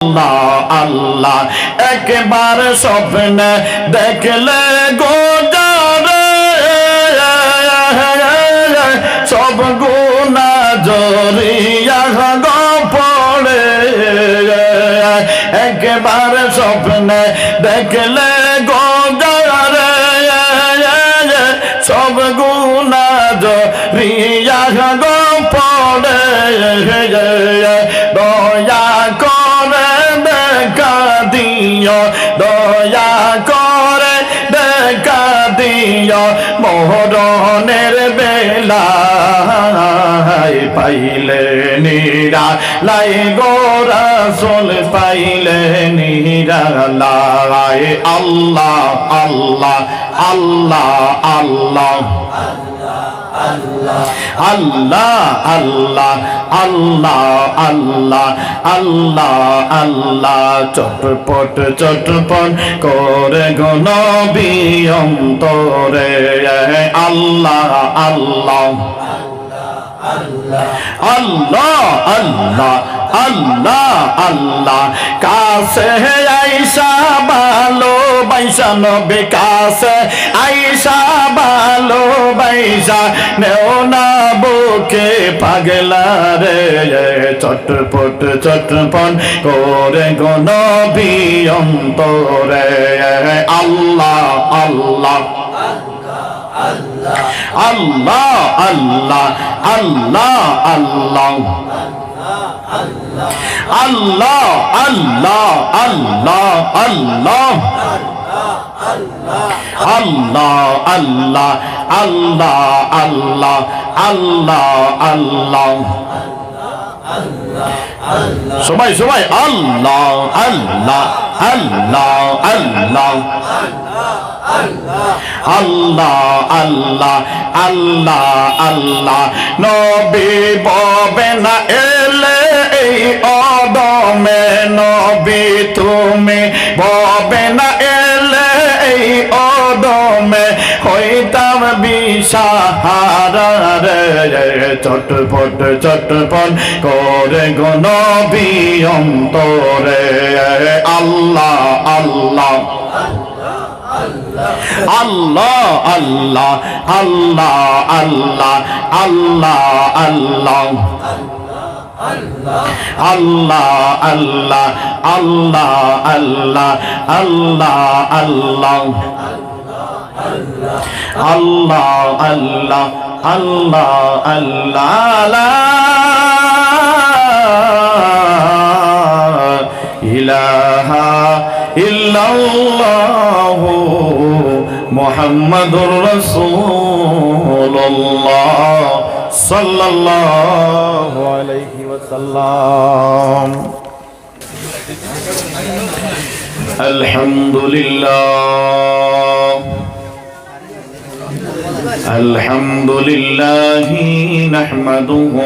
আল্লাহ আল্লাহ একবার স্বপ্নে দেখলে গোজারে সব গুনাহ জরিয়া গো পড়ে একবার স্বপ্নে দেখলে গোজারে সব গুনাহ জরিয়া গো পড়ে দয়া করে দেখা দিও দয়া করে দেখা দিও মরণের বেলায় পাইলে নিরা লাই গো রাসূল পাইলে নিরা লাই আল্লাহ আল্লাহ আল্লাহ আল্লাহ আল্লাহ আল্লাহ আল্লাহ আল্লাহ আল্লাহ আল্লাহ চটপট চটপট করে গো নবী অন্তরে আল্লাহ আল্লাহ আল্লাহ আল্লাহ আল্লাহ আল্লাহ কাছে আইসা ভালো বাইসা নবী কাছে আইসা ভালো বাইসা নেও না বুকে পাগলা রে চটপট চটপট করে গো নবী অন্তরে আল্লাহ আল্লাহ আল্লাহ আল্লাহ আল্লাহ আল্লাহ আল্লাহ আল্লাহ আল্লাহ আল্লাহ আল্লাহ আল্লাহ আল্লাহ আল্লাহ আল্লাহ আল্লাহ সবাই সবাই আল্লাহ আল্লাহ আল্লাহ আল্লাহ আল্লাহ আল্লাহ আল্লাহ আল্লাহ নবী ববে না এলে এই অদমে নবী তুমি ববে না এলে এই অদমে হইতাম বিশাহারা রে চটপট চটপট করে গো নবী অন্তরে আল্লাহ আল্লাহ আল্লাহ আল্লাহ আল্লাহ আল্লাহ আল্লাহ আল্লাহ আল্লাহ আল্লাহ আল্লাহ আল্লাহ আল্লাহ আল্লাহ আল্লাহ আল্লাহ আল্লাহ আল্লাহ ইলাহা ইল্লাল্লাহু মুহাম্মাদুর রাসূলুল্লাহ সাল্লাল্লাহু আলাইহি ওয়াসাল্লাম আলহামদুলিল্লাহ আলহামদুলিল্লাহি নাহমাদুহু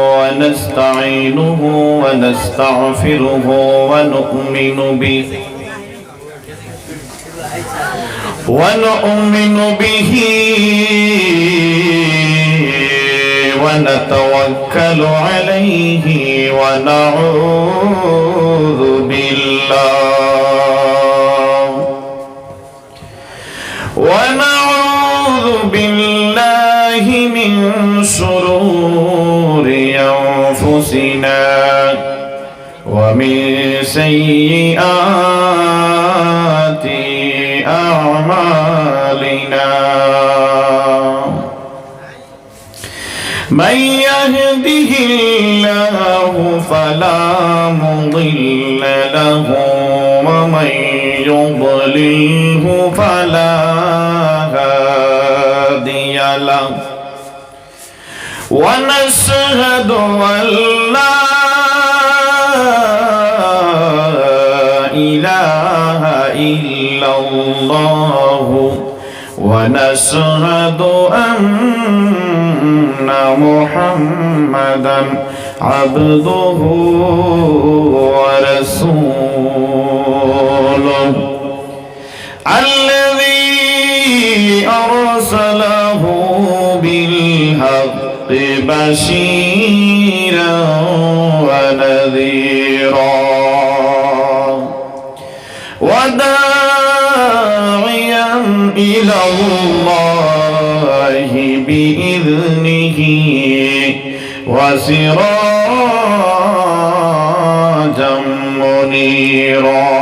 ওয়া নাস্তাঈনুহু ওয়া নাস্তাগফিরুহু ওয়া নু'মিনু বিহি ونؤمن به ونتوكل عليه ونعوذ بالله من شرور أنفسنا ومن سيئات أعمالنا من يهده الله فلا مضل له ومن يضلله فلا هادي له ونشهد أن لا إله إلا الله ونشهد أن محمدا عبده ورسوله الذي أرسله بالحق بشيرا ونذيرا وداعيا إلى الله بإذنه وسراجا منيرا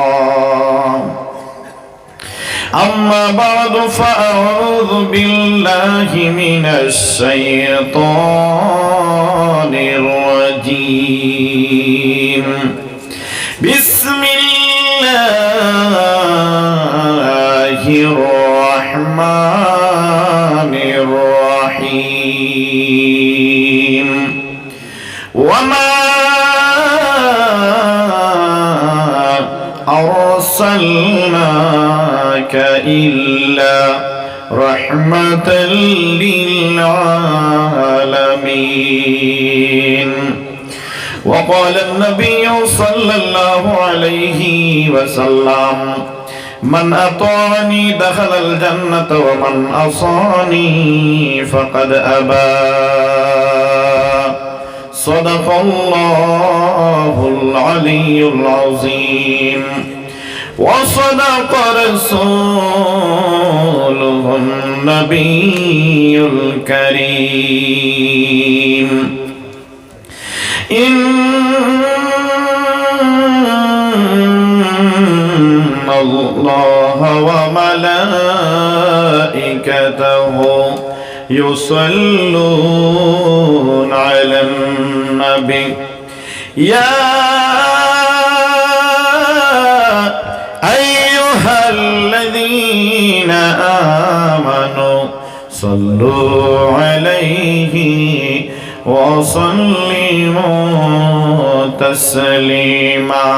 أما بعد فأعوذ بالله من الشيطان الرجيم بسم الله الرحمن الرحيم وما أرسلناك إلا رحمة للعالمين وقال النبي صلى الله عليه وسلم من أطاعني دخل الجنة ومن عصاني فقد أبى صدق الله العلي العظيم وصدق رسوله النبي الكريم إن الله وملائكته يصلون على النبي يا أيها الذين آمنوا صلوا عليه وسلموا تسليما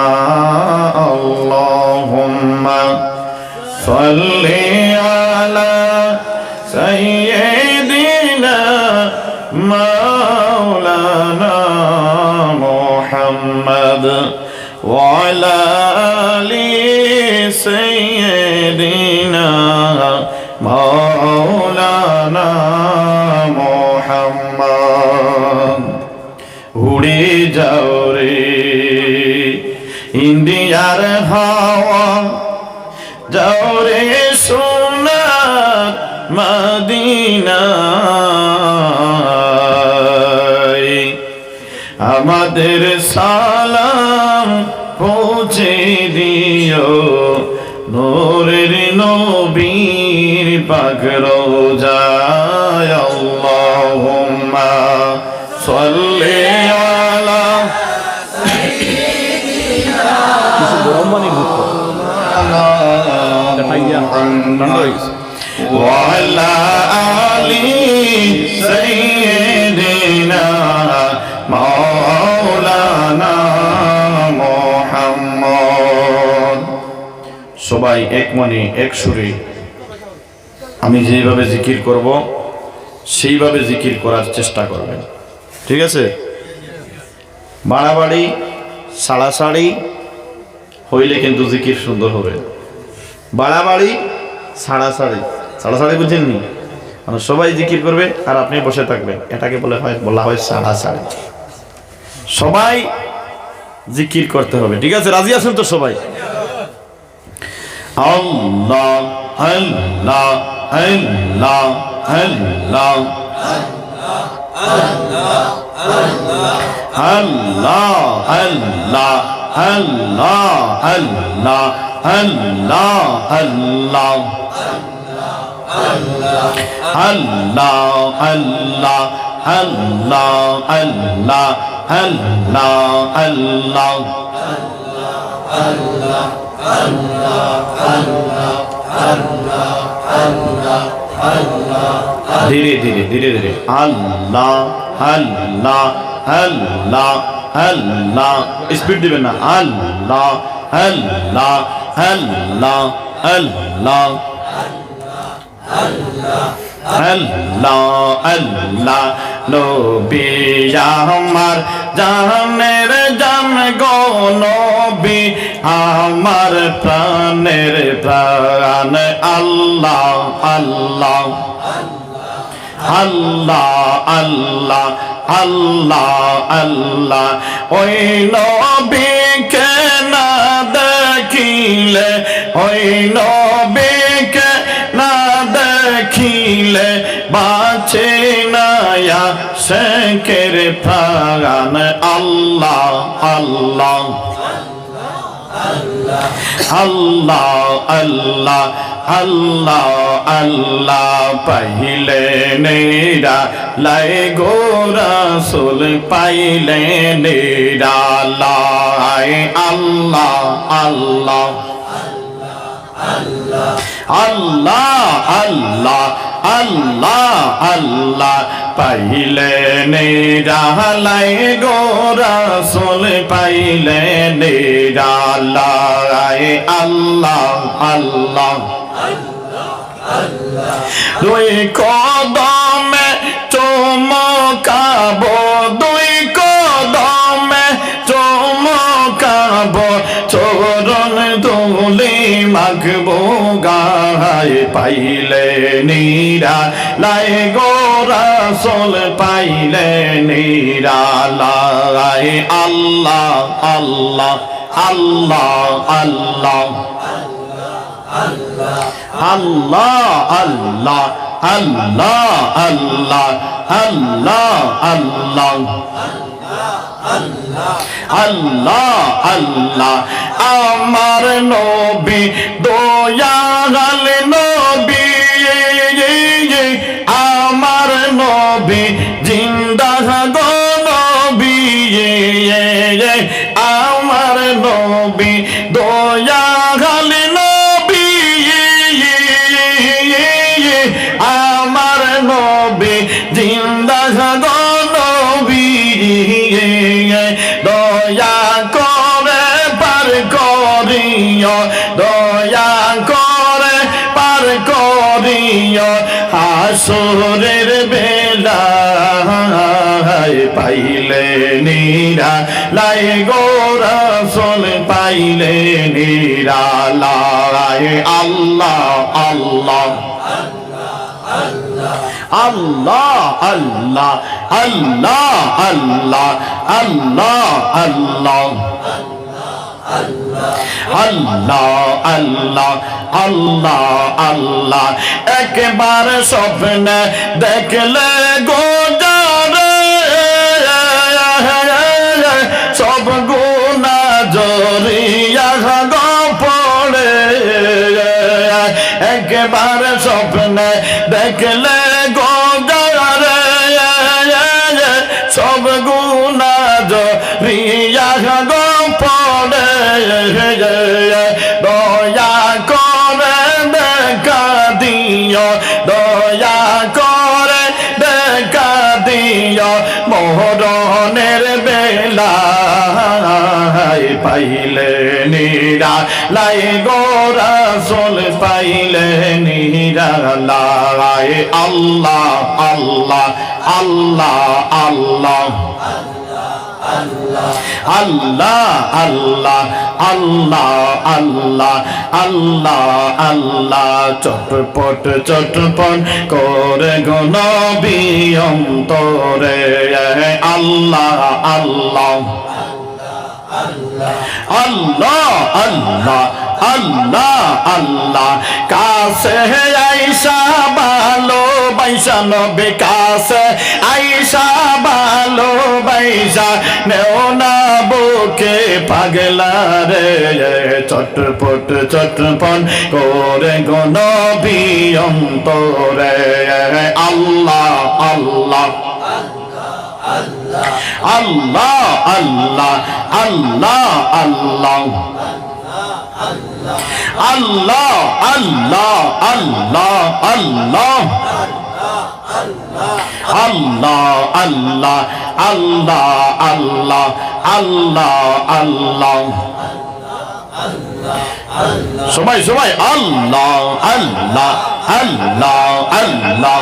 اللهم صل على سيدنا مولانا محمد وعلى آل سيدنا مولانا محمد উড়ে যাও রে ইন্ডিয়ার হাওয়া যাও রে সোনার মদিনায় আমাদের সালাম পৌঁছে দিও নূরের নবীর পাক রওজায় আল্লাহুম্মা সাল্লি আলা সাইয়্যিদিনা ওয়া আলা আলি সাইয়্যিদিনা মাওলানা মুহাম্মদ। সবাই এক মনে এক সুরে আমি যেভাবে জিকির করব সেইভাবে জিকির করার চেষ্টা করবেন, ঠিক আছে? বাড়াবাড়ি সাড়াসাড়ি হইলে কিন্তু জিকির সুন্দর হবে। বাড়াবাড়ি সাড়াসাড়ি সাড়াসাড়ি বুঝেননি? মানে সবাই জিকির করবে আর আপনি বসে থাকবেন, এটাকে বলা হয় সাড়াসাড়ি। সবাই জিকির করতে হবে, ঠিক আছে? রাজি আছেন তো সবাই? আল্লাহ আল্লাহ আল্লাহ আল্লাহ আল্লাহ আল্লাহ আল্লাহ আল্লাহ আল্লাহ আল্লাহ আল্লাহ আল্লাহ আল্লাহ আল্লাহ আল্লাহ আল্লাহ আল্লাহ ধীরে ধীরে ধীরে ধীরে আল্লাহ আল্লাহ আল্লাহ আল্লাহ, স্পিড দিবেন না। আল্লাহ আল্লাহ আল্লাহ আল্লাহ আল্লাহ আল্লাহ নবী আমার জানের জান গো নবী আমার প্রাণের প্রাণ আল্লাহ আল্লাহ আল্লাহ আল্লাহ আল্লাহ আল্লাহ ওই নবীকে না দেখিলে ওই নবীকে না দেখিলে বাঁচে না আশিকের প্রাণ আল্লাহ আল্লাহ আল্লাহ আল্লাহ আল্লাহ আল্লাহ পাইলে নেরা লাই গো রাসূল পাইলে নেরা লাই আল্লাহ আল্লাহ আল্লাহ আল্লাহ আল্লাহ আল্লাহ পাইলে নেরা লাই গো রাসূল পাইলে নেরা লাই আল্লাহ আল্লাহ দুই কদমে চমকাবো দুই কদমে চমকাবো চরণ ধুলি মাখবো গায়ে পাইলে নীরা লাই গো রাসূল পাইলে নীরা লাই আল্লাহ আল্লাহ আল্লাহ আল্লাহ আল্লাহ আল্লাহ আল্লাহ আল্লাহ আল্লাহ আল্লাহ আল্লাহ আল্লাহ আমার নবী দয়াল নবী আমার নবী জিন্দা গো নবী আমার নবী দয়াল নবী আমার নবী জিন্দা গো নবী দয়া করে পার করিও দয়া করে পার করিও হাসরের বেলা পাইলে নীরা লাই গো রাসূল পাইলে নীরা লাই আল্লাহ আল্লাহ আল্লাহ আল্লাহ আল্লাহ আল্লাহ আল্লাহ আল্লাহ আল্লাহ আল্লাহ আল্লাহ আল্লাহ একবার স্বপ্নে দেখলে গো সব গুনাহ জড়িয়া গো পড়ে একবার স্বপ্নে দেখলে গো সব গুনাহ জড়িয়া গো পড়ে দয়া করে দেখা দিও দয়া করে দেখা দিও মরণের বেলা পাইলে নীরা লাই গো রাসূল পাইলে নীরা লাই আল্লাহ আল্লাহ আল্লাহ আল্লাহ আল্লাহ আল্লাহ আল্লাহ আল্লাহ আল্লাহ আল্লাহ চটপট চটপট করে গো নবী অন্তরে আল্লাহ আল্লাহ আল্লাহ আল্লাহ আল্লাহ আল্লাহ কাছে আইসা ভালোবাসা নবী কাছে আইসা ভালোবাসা নেও না বুকে পাগলা রে চটপট চটপট করে গো নবী অন্তরে আল্লাহ আল্লাহ আল্লাহ আল্লাহ আল্লাহ আল্লাহ আল্লাহ আল্লাহ আল্লাহ আল্লাহ আল্লাহ আল্লাহ আল্লাহ আল্লাহ আল্লাহ আল্লাহ সবাই সবাই আল্লাহ আল্লাহ আল্লাহ আল্লাহ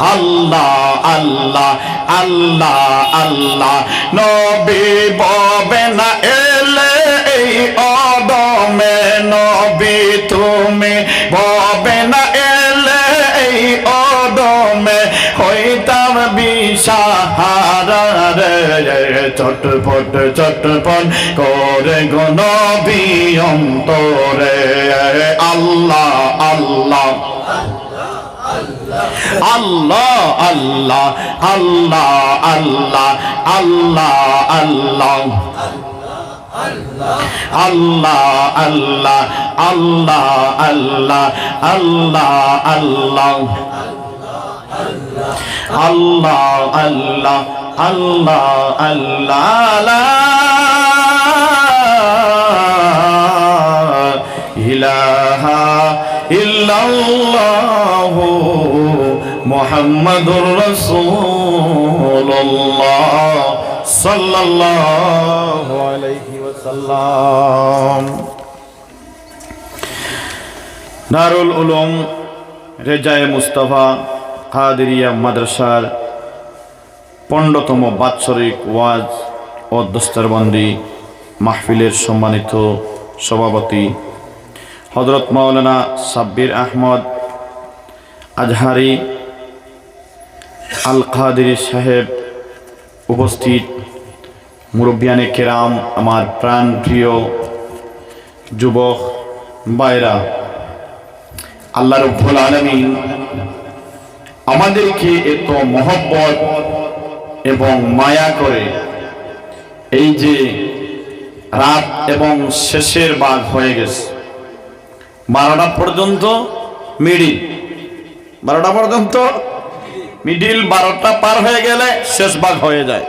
আল্লাহ আল্লাহ আল্লাহ আল্লাহ নবী ববে না এলে এই অদমে নবী তুমি ববে না এলে এই অদমে হইতাম বিশাহারা রে চটপট চটপট করে গো নবী অন্তরে আল্লাহ আল্লাহ আল্লাহ আল্লাহ আল্লাহ আল্লাহ আল্লাহ আল্লাহ আল্লাহ আল্লাহ আল্লাহ আল্লাহ আল্লাহ আল্লাহ আল্লাহ আল্লাহ আল্লাহ আল্লাহ ইলাহা ইল্লাল্লাহ মুহাম্মাদুর রাসূলুল্লাহ সাল্লাল্লাহু আলাইহি ওয়াসাল্লাম। দারুল উলুম রেজায়ে মুস্তাফা কাদেরিয়া মাদ্রাসার 15তম বাৎসরিক ওয়াজ ও দস্তরবন্দি মাহফিলের সম্মানিত সভাপতি হযরত মাওলানা সাব্বির আহমদ আজহারি আল কাদেরি সাহেব, উপস্থিত মুরব্বিয়ানে কেরাম, আমার প্রাণ প্রিয় যুবক ভাইরা, আল্লাহ রাব্বুল আলামিন আমাদেরকে এত মহব্বত এবং মায়া করে এই যে রাত এবং শেষের ভাগ হয়ে গেছে, 12টা পর্যন্ত মিডিল, 12টা পর্যন্ত মিডিল, 12টা পার হয়ে গেলে শেষ ভাগ হয়ে যায়।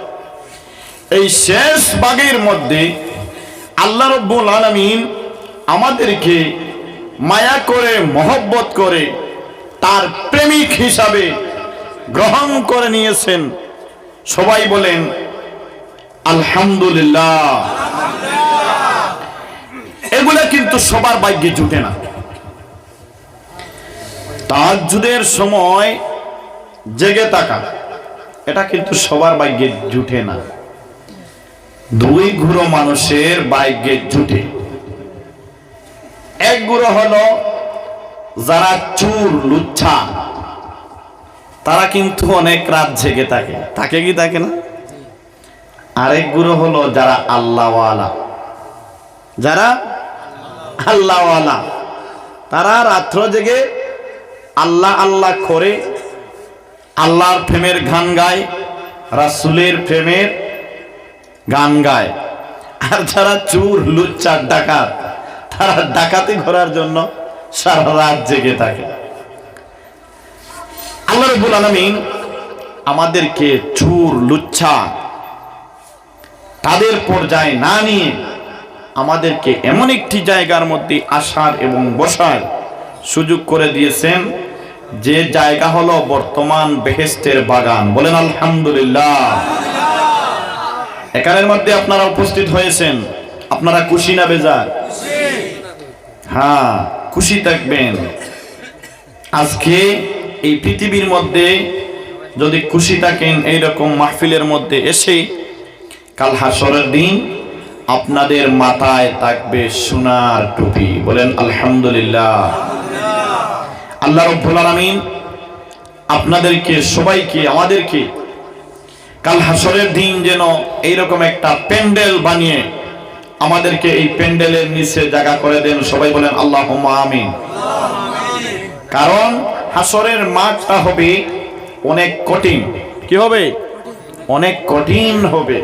এই শেষ ভাগের মধ্যে আল্লাহ রাব্বুল আলামিন আমাদেরকে মায়া করে মহব্বত করে তার প্রেমিক হিসাবে গ্রহণ করে নিয়েছেন। সবাই বলেন আলহামদুলিল্লাহ। এগুলা কিন্তু সবার ভাগ্যে জুটে না। তাহাজ্জুদের সময় জেগে থাকা, এটা কিন্তু সবার ভাগ্যে জুটে না। 2 গুরু মানুষের ভাগ্যে জুটে। এক গুরু হলো যারা চুর লুচ্ছা, তারা কিন্তু অনেক রাত জেগে থাকে, থাকে কি থাকে না? আরেক গুরু হলো যারা আল্লাহওয়ালা, যারা আল্লাহওয়ালা, তারা রাত্র জেগে আল্লাহ আল্লাহ করে আল্লাহর প্রেমের গান গায়, রাসূলের প্রেমের গান গায়। আর যারা চুর লুচ্চা ডাকাত, তারা ডাকাতি করার জন্য সারা রাত জেগে থাকে। আল্লাহ রাব্বুল আলামিন আমাদেরকে চুর লুচ্ছা তাদের পর্যায়ে না নিয়ে আমাদেরকে এমন একটি জায়গার মধ্যে আসার এবং বসার সুযোগ করে দিয়েছেন, যে জায়গা হলো বর্তমান বেহেশতের বাগান। বলেন আলহামদুলিল্লাহ। এখানের মধ্যে আপনারা উপস্থিত হয়েছেন, আপনারা খুশি না বেজার? হ্যাঁ, খুশি থাকবেন। আজকে এই পৃথিবীর মধ্যে যদি খুশি থাকেন, এইরকম মাহফিলের মধ্যে এসে, কাল হাসরের দিন আপনাদের মাথায় থাকবে সোনার টুপি। বলেন আলহামদুলিল্লাহ। আল্লাহ রাব্বুল আলামিন আপনাদেরকে সবাইকে, আমাদেরকে কাল হাসরের দিন যেন এইরকম একটা প্যান্ডেল বানিয়ে আমাদেরকে এই প্যান্ডেলের নিচে জায়গা করে দেন। সবাই বলেন আল্লাহুম্মা আমিন। কারণ হাসরের মাঠটা হবে অনেক কঠিন। কি হবে? অনেক কঠিন হবে।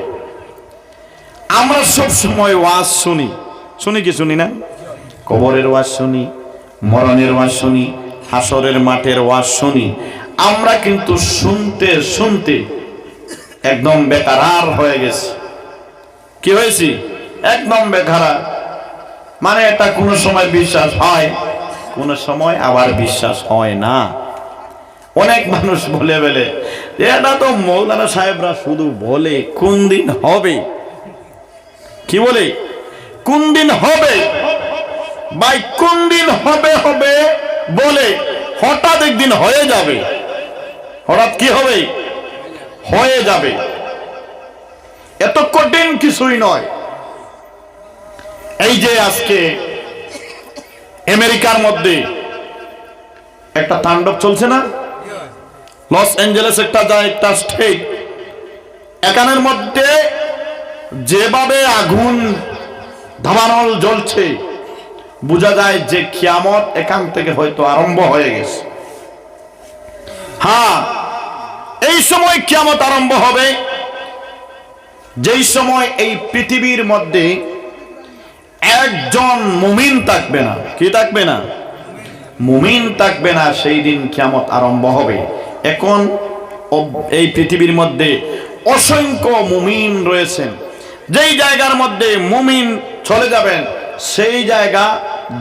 আমরা সব সময় ওয়াজ শুনি, শুনি কি শুনি না? কবরের ওয়াজ শুনি, মরণের ওয়াজ শুনি, হাসরের মাঠের ওয়াজ শুনি। আমরা কিন্তু শুনতে শুনতে একদম বেকারার হয়ে গেছে। কি হয়েছি? একদম বেকারা। মানে এটা কোনো সময় বিশ্বাস হয়, কোনো সময় আবার বিশ্বাস হয় না। অনেক মানুষ বলে বলে এটা তো মৌলানা সাহেবরা শুধু বলে, কোন দিন হবে? কি বলে? কোন দিন হবে ভাই? কোন দিন হবে হবে বলে হঠাৎ একদিন হয়ে যাবে। হঠাৎ কি হবে? হয়ে যাবে। এত কঠিন কিছুই নয়। এই যে আজকে আমেরিকার মধ্যে একটা তাণ্ডব চলছে না? লস অ্যাঞ্জেলেস একটা স্টেট, এখানের মধ্যে যেভাবে আগুন ধাবানল জ্বলছে, বোঝা যায় যে কিয়ামত এখান থেকে হয়তো আরম্ভ হয়ে গেছে। হ্যাঁ, এই সময় কিয়ামত আরম্ভ হবে যেই সময় এই পৃথিবীর মধ্যে একজন মুমিন থাকবে না। কি থাকবে না? মুমিন থাকবে না। সেই দিন কিয়ামত আরম্ভ হবে। এখন এই পৃথিবীর মধ্যে অসংখ্য মুমিন রয়েছেন। যেই জায়গার মধ্যে মুমিন চলে যাবেন, সেই জায়গা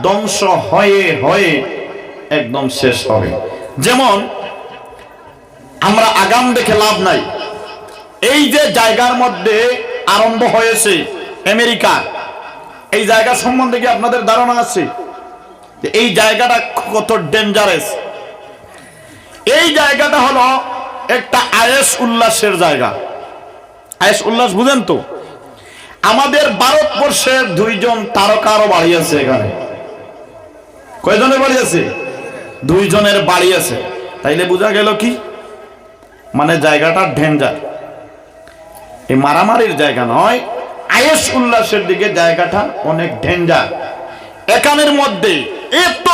ধ্বংস হয়ে হয়ে একদম শেষ হবে। যেমন আমরা আগাম দেখে লাভ নাই। এই যে জায়গার মধ্যে আরম্ভ হয়েছে আমেরিকা, এই জায়গা সম্বন্ধে কি আপনাদের ধারণা আছে? এই জায়গাটা কত ডেঞ্জারাস। এই জায়গাটা হলো একটা আয়েশ উল্লাসের জায়গা। আয়েশ উল্লাস বুঝেন তো? আমাদের ভারতবর্ষের 2 জন তারকারও বাড়ি আছে এখানে। কয়জনের বাড়ি আছে? 2 জনের বাড়ি আছে। তাইলে বোঝা গেল কি, মানে জায়গাটা ডেঞ্জার। এই মারামারির জায়গা নয়, আয়েশ উল্লাসের দিকে জায়গাটা অনেক ডেঞ্জার। এখানের মধ্যে এত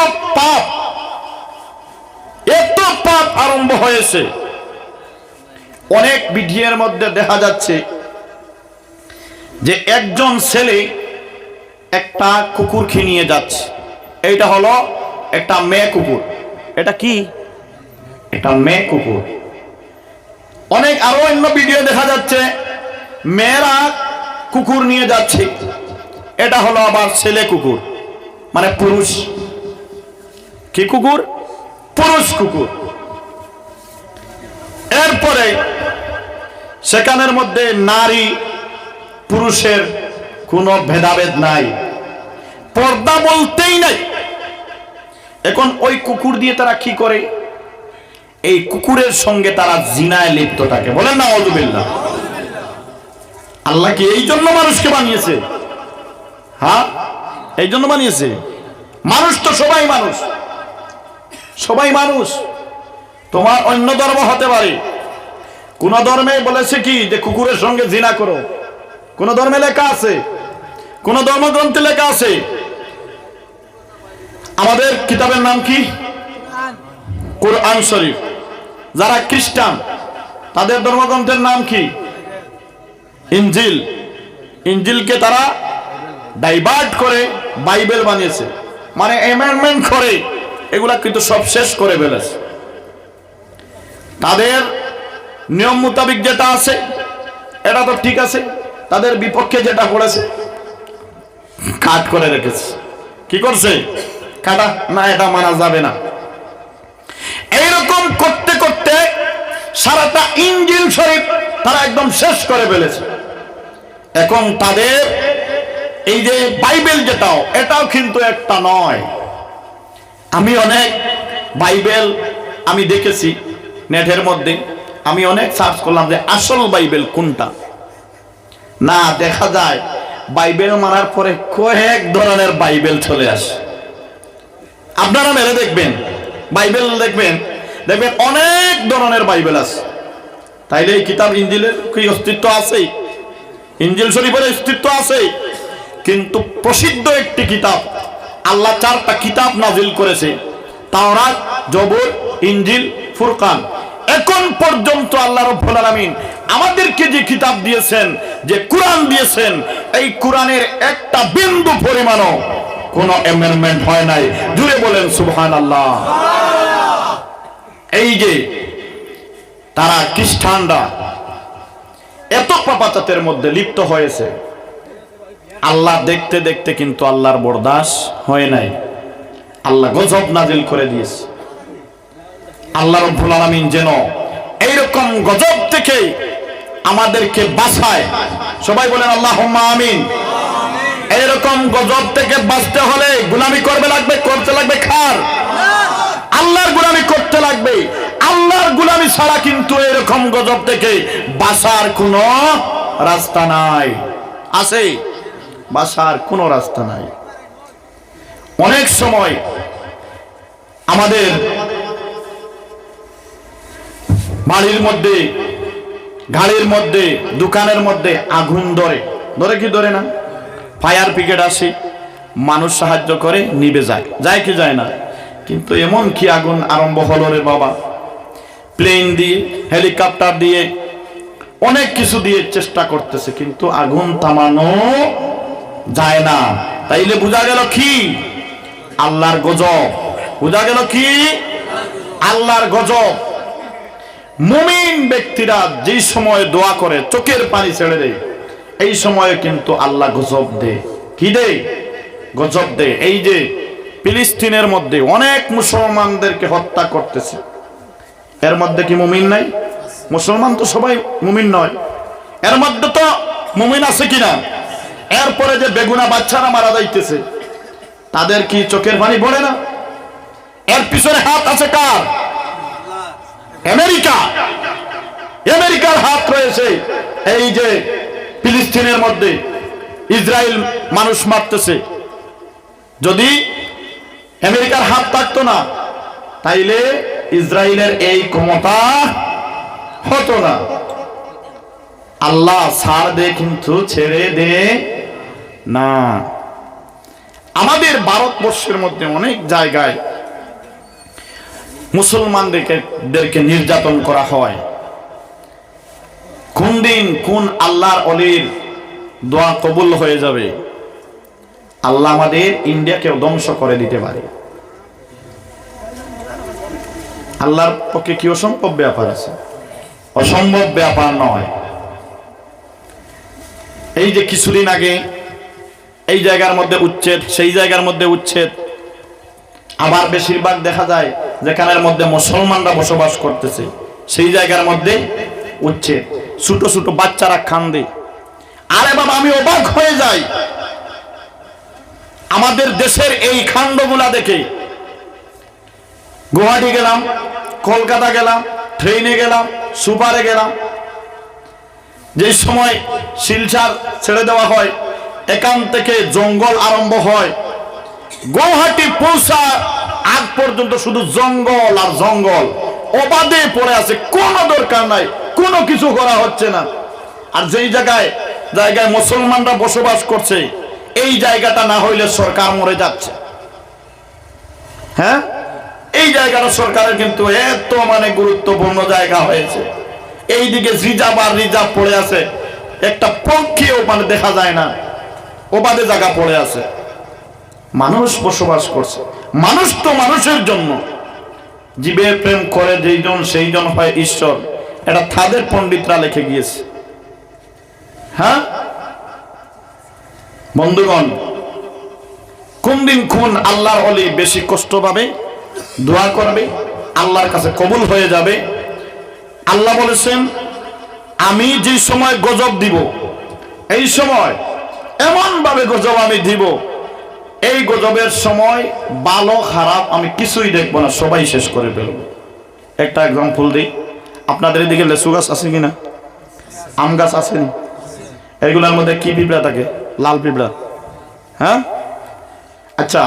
পাপ আরম্ভ হয়েছে। অনেক ভিডিওর মধ্যে দেখা যাচ্ছে যে একজন ছেলে একটা কুকুরকে নিয়ে যাচ্ছে। এইটা হলো একটা মেয়ে কুকুর। এটা কি? এটা মেয়ে কুকুর। অনেক আরো অন্য ভিডিও দেখা যাচ্ছে মেয়েরা কুকুর নিয়ে যাচ্ছে। এটা হলো আবার ছেলে কুকুর, মানে পুরুষ। কি কুকুর? পুরুষ কুকুর। এরপরে সেখানের মধ্যে নারী পুরুষের কোনো ভেদাভেদ নাই, পর্দা বলতেই নাই। এখন ওই কুকুর দিয়ে তারা কি করে? এই কুকুরের সঙ্গে তারা জিনায় লিপ্ত থাকে। বলেন না আউযুবিল্লাহ। আল্লাহ কি এই জন্য মানুষকে বানিয়েছে? হ্যাঁ, এই জন্য বানিয়েছে। মানুষ তো সবাই মানুষ, সবাই মানুষ। তোমার অন্য ধর্ম হতে পারে, কোন ধর্মে বলেছে কি যে কুকুরের সঙ্গে জিনা করো? কোন ধর্মে লেখা আছে? কোন ধর্মগ্রন্থে লেখা আছে? আমাদের কিতাবের নাম কি? কোরআন শরীফ। যারা খ্রিস্টান তাদের ধর্মগ্রন্থের নাম কি? ইনজিল। ইনজিলকে তারা ডাইভার্ট করে বাইবেল বানিয়েছে, মানে অ্যামেন্ডমেন্ট করে এগুলা কিন্তু সব শেষ করে ফেলেছে। তাদের নিয়ম মোতাবেক যেটা আছে এটা তো ঠিক আছে, তাদের বিপক্ষে যেটা করেছে কাট করে রেখেছে। কি করছে? কাটা না, এটা মানা যাবে না। এইরকম করতে করতে সারাটা ইনজিল শরীফ তারা একদম শেষ করে ফেলেছে। এখন তাদের এই যে বাইবেল যেটাও, এটাও কিন্তু একটা নয়। আমি অনেক বাইবেল আমি দেখেছি নেটের মধ্যে, আমি অনেক সার্চ করলাম যে আসল বাইবেল কোনটা। না, দেখা যায় বাইবেল মানার পরে কয়েক ধরনের বাইবেল চলে আসে। আপনারা মেরে দেখবেন, বাইবেল দেখবেন অনেক ধরনের বাইবেল আছে। তাইলে এই কিতাব ইনজিলের কি অস্তিত্ব আছে? ইনজিল শরীফের অস্তিত্ব আছে, কিন্তু প্রসিদ্ধ একটি কিতাব। আল্লাহ 4টা কিতাব নাজিল করেছে, তাওরাত, জবুর, ইনজিল, ফুরকান। এখন পর্যন্ত আল্লাহ রাব্বুল আলামিন আমাদেরকে যে কিতাব দিয়েছেন, যে কোরআন দিয়েছেন, এই কোরআনের একটা বিন্দু পরিমাণও কোনো অ্যামেন্ডমেন্ট হয় নাই। জুড়ে বলেন সুবহানাল্লাহ। এই যে তারা খ্রিস্টানরা এত পাপাচারের মধ্যে লিপ্ত হয়েছে, আল্লাহ দেখতে দেখতে কিন্তু আল্লাহর বরদাস্ত হয় নাই। আল্লাহ গজব নাজিল করে দিয়েছে। আল্লাহ রাব্বুল আলামিন যেন এইরকম গজব থেকে আমাদেরকে বাঁচায়। সবাই বলেন আল্লাহুম্মা আমিন। এইরকম গজব থেকে বাঁচতে হলে গোলামি করতে লাগবে কার? আল্লাহর গোলামি করতে লাগবে। আল্লাহর গোলামি ছাড়া কিন্তু এরকম গজব থেকে বাঁচার কোনো রাস্তা নাই। আছে? বাঁচার কোনো রাস্তা নাই। অনেক সময় আমাদের বাড়ির মধ্যে, গাড়ির মধ্যে, দোকানের মধ্যে আগুন ধরে। ধরে কি ধরে না? ফায়ার ব্রিগেড আসে, মানুষ সাহায্য করে, নিভে যায়, যায় কি যায় না? কিন্তু এমন কি আগুন আরম্ভ হলো রে বাবা, প্লেন দিয়ে, হেলিকপ্টার দিয়ে, অনেক কিছু দিয়ে চেষ্টা করতেছে, কিন্তু আগুন থামানো যায় না। তাইলে বোঝা গেল কি? আল্লাহর গজব। বোঝা গেল কি? আল্লাহর গজব। মুমিন ব্যক্তিরা যেই সময় দোয়া করে, চোখের পানি ছেড়ে দেয়, এই সময়ে কিন্তু আল্লাহ গজব দেয়। কি দেয়? গজব দেয়। এই যে ফিলিস্তিনের মধ্যে অনেক মুসলমানদেরকে হত্যা করতেছে, এর মধ্যে কি মুমিন নাই? মুসলমান তো সবাই মুমিন নয়, এর মধ্যে তো মুমিন আছে কিনা? এরপরে যে বেগুনা বাচ্চারা মারা যাইতেছে, তাদের কি চোখের পানি পড়ে না? এর পিছনে হাত আছে কার? আমেরিকা। আমেরিকার হাত রয়েছে। এই যে ফিলিস্তিনের মধ্যে ইসরায়েল মানুষ মারতেছে, যদি আমেরিকার হাত থাকতো না, তাইলে ইসরায়েলের এই ক্ষমতা হতো না। আল্লাহ ছাড় দে, কিন্তু ছেড়ে দে না। আমাদের ভারতবর্ষের মধ্যে অনেক জায়গায় মুসলমানদেরকে নির্যাতন করা হয়। কোন দিন কোন আল্লাহর ওলির দোয়া কবুল হয়ে যাবে, আল্লাহ আমাদের ইন্ডিয়াকেও ধ্বংস করে দিতে পারে। আল্লাহর পক্ষে কি অসম্ভব ব্যাপার আছে? অসম্ভব ব্যাপার নয়। এই যে কিছুদিন আগে এই জায়গার মধ্যে উচ্ছেদ, সেই জায়গার মধ্যে উচ্ছেদ, আবার বেশিরভাগ দেখা যায় যেখানের মধ্যে মুসলমানরা বসবাস করতেছে সেই জায়গার মধ্যে উচ্ছেদ। ছোট ছোট বাচ্চারা কান্দে। আরে বাবা, আমি অবাক হয়ে যাই আমাদের দেশের এই কাণ্ডগুলা দেখে। গুয়াহাটি গেলাম, কলকাতা গেলাম, ট্রেনে গেলাম, সুপারে গেলাম, যে সময় শিলচর ছেড়ে দেওয়া হয়, এখান থেকে জঙ্গল আরম্ভ হয়, গুয়াহাটি পৌঁছা আগ পর্যন্ত শুধু জঙ্গল আর জঙ্গল, অবাধে পড়ে আছে, কোনো দরকার নাই, কোনো কিছু করা হচ্ছে না। আর যেই জায়গায় জায়গায় মুসলমানরা বসবাস করছে, এই জায়গাটা না হইলে সরকার মরে যাচ্ছে। হ্যাঁ, এই জায়গাটা সরকারের কিন্তু এত গুরুত্বপূর্ণ জায়গা হয়েছে। এইদিকে রিজার্ভ আর রিজার্ভ পড়ে আছে, একটা পক্ষীও দেখা যায় না, অবাধে জায়গা পড়ে আছে, মানুষ বসবাস করছে। মানুষ তো মানুষের জন্য, জীবের প্রেম করে যেইজন সেইজন হয় ঈশ্বর, এটা তাদের পণ্ডিতরা লিখে গিয়েছে। হ্যাঁ বন্ধুগণ, কোন দিন কোন আল্লাহর ওলি বেশি কষ্ট পাবে, দোয়া করবে, আল্লাহর কাছে কবুল হয়ে যাবে। আল্লাহ বলেছেন, আমি যে সময় গজব দিব, এই সময় এমন ভাবে গজব আমি দিব, এই গজবের সময় ভালো খারাপ আমি কিছুই দেখবো না, সবাই শেষ করে ফেলবো। একটা এক্সাম্পল দিই, আপনাদের এদিকে লেচু গাছ আছে কিনা? আম গাছ আসেনি? এগুলোর মধ্যে কি পিঁপড়া থাকে? লাল পিঁপড়া। হ্যাঁ, আচ্ছা,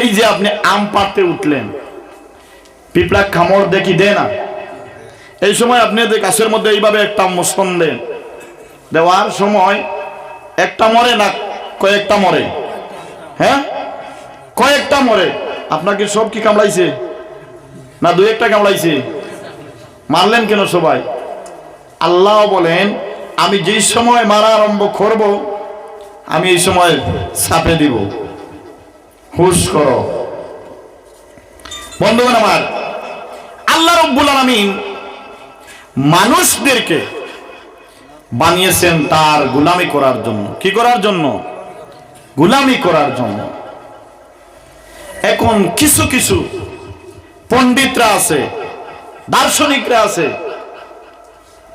এই যে আপনি আম পাড়তে উঠলেন, পিঁপড়া কামড় দেখি দেয় না? এই সময় আপনি গাছের মধ্যে এইভাবে একটা মোশন দেন, দেওয়ার সময় একটা মরে না কয়েকটা মরে? হ্যাঁ, কয়েকটা মরে। আপনাকে সব কি কামড়াইছে? না দুই একটা কামড়াইছে? মারলেন কেন সবাই? আল্লাহ বলেন, আমি যেই সময় মারা আরম্ভ করব, আমি এই সময় ছাপে দিব, হুশ করো। বন্ধুগণ আমার, আল্লাহ রাব্বুল আলামিন মানুষদেরকে বানিয়েছেন তার গোলামি করার জন্য। কি করার জন্য? গোলামি করার জন্য। এখন কিছু কিছু পণ্ডিতরা আছে, দার্শনিকরা আছে,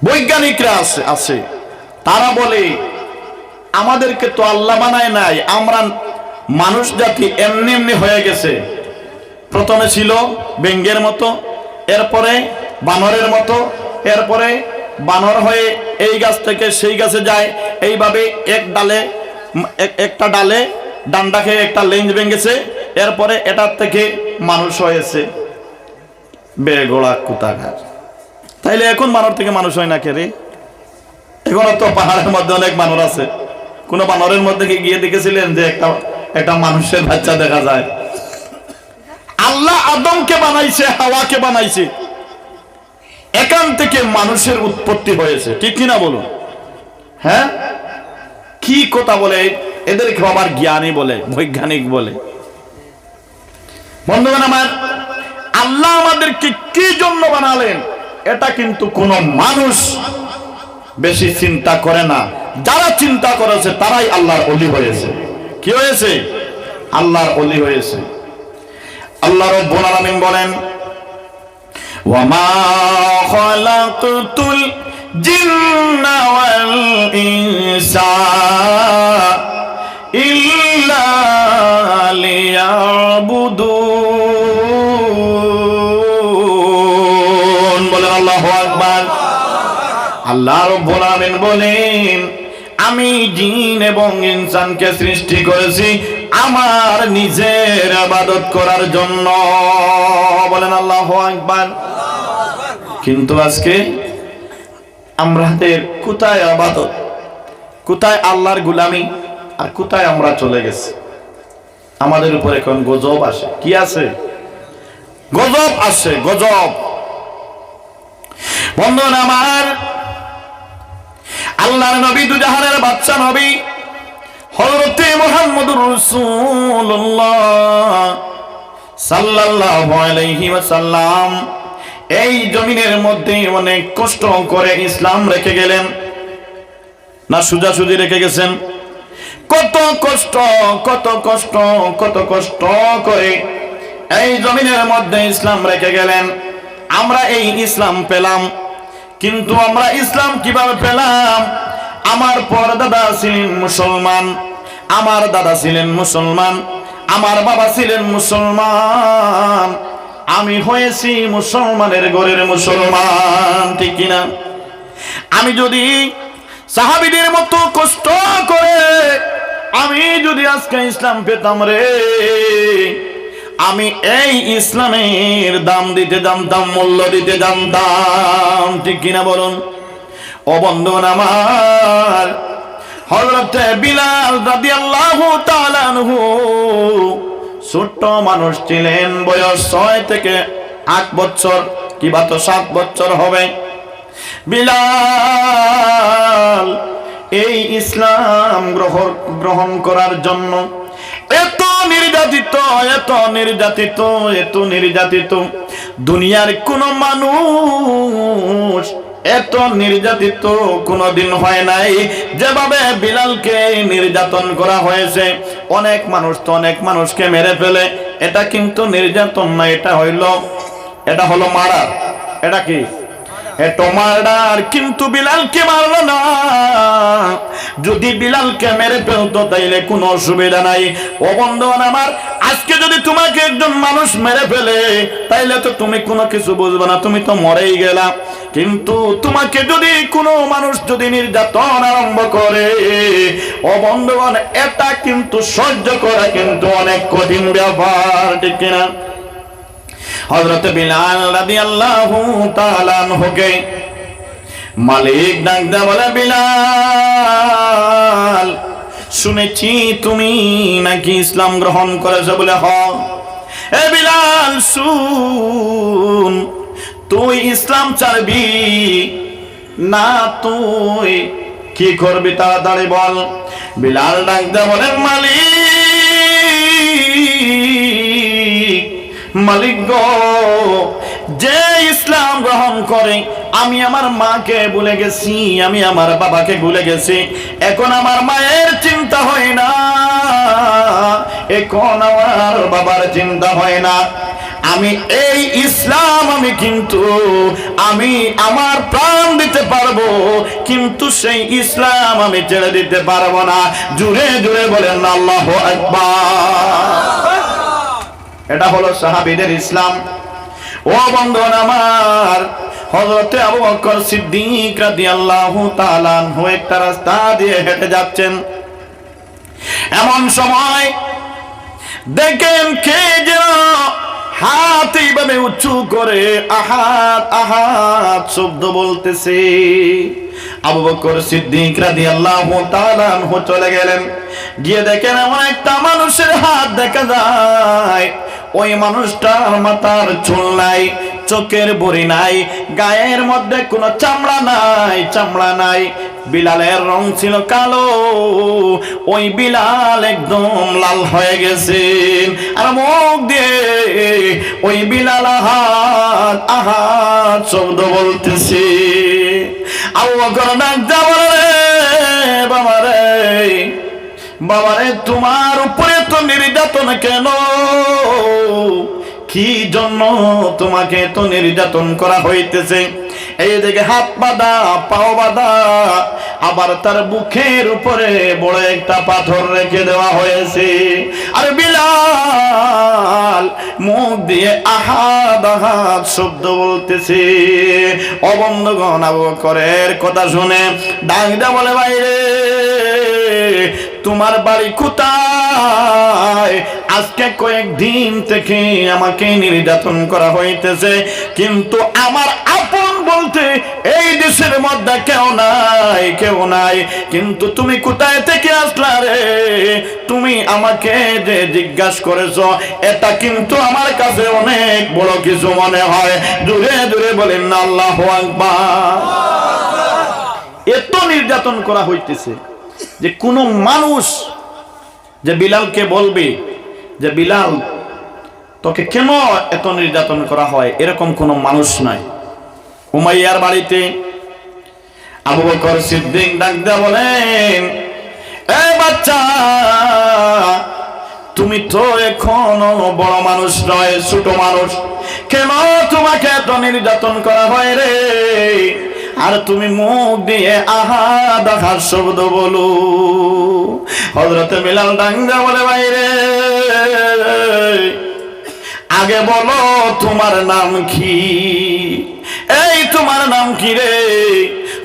বৈজ্ঞানিকরা আছে, তারা বলে আমাদেরকে তো আল্লাহ বানায় নাই, আমরা মানুষ জাতি এমনি এমনি হয়ে গেছে। প্রথমে ছিল ব্যাঙের মতো, এরপরে বানরের মতো, এরপরে বানর হয়ে এই গাছ থেকে সেই গাছে যায়, এইভাবে একটা ডালে ডান্ডা খেয়ে একটা লেঞ্জ ভেঙেছে, এরপরে এটার থেকে মানুষ হয়েছে। বেগোড়া কুতাঘাট। তাইলে এখন বানর থেকে মানুষ হয় না কে রে? এখন তো পাহাড়ের মধ্যে অনেক বানর আছে, কোন বানরের মধ্যে গিয়ে দেখেছিলেন যে একটা মানুষের বাচ্চা দেখা যায়? আল্লাহ আদমকে বানাইছে, হাওয়াকে বানাইছে, এখান থেকে মানুষের উৎপত্তি হয়েছে, ঠিক কিনা বলুন? হ্যাঁ, কি কথা বলে এদেরকে আবার জ্ঞানী বলে, বৈজ্ঞানিক বলে। বন্ধুগণ আমার, আল্লাহ আমাদেরকে কি জন্য বানালেন এটা কিন্তু কোন মানুষ বেশি চিন্তা করে না। যারা চিন্তা করেছে তারাই আল্লাহর ওলি হয়েছে। কি হয়েছে? আল্লাহর ওলি হয়েছে। আল্লাহ রাব্বুল আলামিন বলেন, ওয়া মা খালাকতুল জিন্না ওয়াল ইনসা ইল্লা লিয়াবুদুন। বলেন আল্লাহু আকবার। আল্লাহ রাব্বুল আলামিন বলেন, আমি জিন এবং ইনসানকে সৃষ্টি করেছি আমার নিজের ইবাদত করার জন্য। বলেন আল্লাহু আকবার। কিন্তু আজকে আমাদের কোথায় ইবাদত, কোথায় আল্লাহর গোলামি, আর কোথায় আমরা চলে গেছি? আমাদের উপর এখন গজব আসে। কি আছে? গজব আসে, গজব। বন্ধুরা আমার, আল্লাহর নবী, দুজাহানের বাদশা নবী হযরতে মুহাম্মদুর রাসূলুল্লাহ সাল্লাল্লাহু আলাইহি ওয়াসাল্লাম এই জমিনের মধ্যে অনেক কষ্ট করে ইসলাম রেখে গেলেন। না সোজাসুজি রেখে গেছেন? কত কষ্ট, কত কষ্ট, কত কষ্ট করে এই জমিনের মধ্যে ইসলাম রেখে গেলেন। আমরা এই ইসলাম পেলাম, কিন্তু আমরা ইসলাম কিভাবে পেলাম? আমার পরদাদা ছিলেন মুসলমান, আমার দাদা ছিলেন মুসলমান, আমার বাবা ছিলেন মুসলমান, আমি হয়েছি মুসলমানের ঘরের মুসলমান, ঠিক কিনা? আমি যদি সাহাবীদের মতো কষ্ট করে আমি যদি আজকে ইসলাম পেতাম রে, আমি এই ইসলামের দাম দিতে জানতাম, মূল্য দিতে জানতাম, ঠিক কিনা বলুন? ও বন্ধুগণ আমার, হযরত বিলাল রাদিয়াল্লাহু তাআলা আনহু ছোট্ট মানুষ ছিলেন, বয়স 6 থেকে 8 বছর, কিবা তো 7 বছর হবে। বিলাল এই ইসলাম গ্রহণ করার জন্য এত নির্যাতিত, এত নির্যাতিত, এত নির্যাতিত, দুনিয়ার কোন মানুষ এত নির্যাতিত কোনদিন হয় নাই যেভাবে বিলালকে নির্যাতন করা হয়েছে। অনেক মানুষ তো অনেক মানুষকে মেরে ফেলে, এটা কিন্তু নির্যাতন না, এটা হলো মারা। এটা কি? এটা মার্ডার। কিন্তু বিলালকে মারলো না। যদি বিলালকে মেরে ফেলতো তাইলে কোনো অসুবিধা নাই। ও বন্ধুগণ আমার, আজকে যদি তোমাকে একজন মানুষ মেরে ফেলে তাইলে তো তুমি কোনো কিছু বুঝবে না, তুমি তো মরেই গেলা। কিন্তু তোমাকে যদি কোনো মানুষ যদি নির্যাতন আরম্ভ করে, ও বন্ধুগণ, এটা কিন্তু সহ্য করা কিন্তু অনেক কঠিন ব্যাপার, ঠিক কিনা? হযরত বিলাল রাদিয়াল্লাহু তাআলা আনহুকে মালিক ডাক দেয়া বলে, বিলাল, শুনেছি তুমি নাকি ইসলাম গ্রহণ করেছো? বলে হ। এ বিলাল শুন, তুই ইসলাম ছাড়বি না তুই কি করবি তাড়াতাড়ি বল। বিলাল ডাক দেয়া বলে, মালিক গো, যে ইসলাম গ্রহণ করে আমি আমার মাকে ভুলে গেছি, আমি আমার বাবাকে ভুলে গেছি, এখন আমার মায়ের চিন্তা হয় না, এখন আমার বাবার চিন্তা হয় না। আমি এই ইসলাম আমি আমার প্রাণ দিতে পারবো, কিন্তু সেই ইসলাম আমি ছেড়ে দিতে পারবো না। জুড়ে জুড়ে বলেন আল্লাহু আকবার। এটা হলো সাহাবীদের ইসলাম। ও বন্ধুগণ আমার, হযরতে আবু বকর সিদ্দিক রাদিয়াল্লাহু তাআলা আনহু একটা রাস্তা দিয়ে হেঁটে যাচ্ছেন। এমন সময় দেখেন কে যেন হাত এইভাবে উঁচু করে আহাদ আহাদ শব্দ বলতেছে। আবু বকর সিদ্দিক রাদিয়াল্লাহু তাআলা আনহু চলে গেলেন, গিয়ে দেখেন এমন একটা মানুষের হাত দেখা যায়। ওই মানুষটার মাথার চুল নাই, চোখের বড়ি নাই, গায়ের মধ্যে কোনো চামড়া নাই, চামড়া নাই। বিলালের রং ছিল কালো, ওই বিলাল একদম লাল হয়ে গেছে। আর মুখ দিয়ে ওই বিলাল আহাদ আহাদ শব্দ বলতেছে। আবু বকর ডাক দিয়া বলে, বাবারে বাবারে, তোমার উপরে তো নির্যাতন কেন? কি জন্য তোমাকে তো নির্যাতন করা হইতেছে? এই দিকে হাত বাঁধা, পাও বাঁধা, আবার তার বুকের উপরে বড় একটা পাথর রেখে দেওয়া হয়েছে। আর বিলাল মুখ দিয়ে আহাদ আহাদ শব্দ বলতেছে। ও বন্ধুগণ, আবু বকরের কথা শুনে ডাক দিয়া বলে, ভাইরে তোমার বাড়ি কোথায়? আজকে কয়েকদিন থেকে আমাকে নির্যাতন করা হইতেছে, কিন্তু আমার আপন বলতে এই দেশের মধ্যে কেউ নাই, কেউ নাই। কিন্তু তুমি কোথায় থেকে আসলা রে? তুমি আমাকে যে জিজ্ঞাসা করেছো, এটা কিন্তু আমার কাছে অনেক বড় কিছু মনে হয়। দূরে দূরে বলেন না আল্লাহু আকবার। এত নির্যাতন করা হইতেছে যে কোন মানুষ যে বিলালকে বলবে যে বিলাল তোকে কেন এত নির্যাতন করা হয়, এরকম কোন মানুষ নাই। উমাইয়ার বাড়িতে আবু বকর সিদ্দিক ডাক দিয়া বলেন, এ বাচ্চা, তুমি তো এখনো বড় মানুষ নয়, ছোট মানুষ, কেন তোমাকে এত নির্যাতন করা হয় রে? আর তুমি মুখ দিয়ে আহাদ আহাদ শব্দ বলো। হযরতে বিলাল ডাক দিয়া বলে, ভাইরে আগে বলো তোমার নাম কি? এই তোমার নাম কি রে?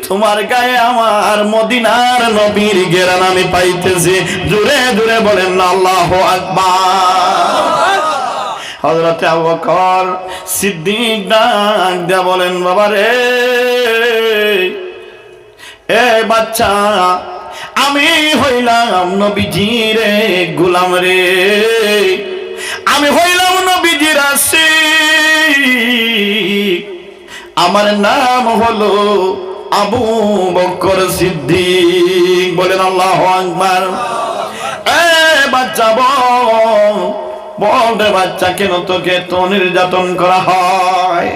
তোমার গায়ে আমার মদিনার নবীর ঘেরান আমি পাইতেছি। জোরে জোরে বলেন না আল্লাহু আকবার। হযরতে আবু বকর সিদ্দিক ডাক দিয়া বলেন, বাবা রে, এ বাচ্চা, আমি হইলাম নবীজির গোলাম রে, আমি হইলাম নবীজির আশিক। আমার নাম হলো আবু বকর সিদ্দিক। বলেন আল্লাহু আকবার। এ বাচ্চা, বল রে বাচ্চা, কেন তোকে তো নির্যাতন করা হয়?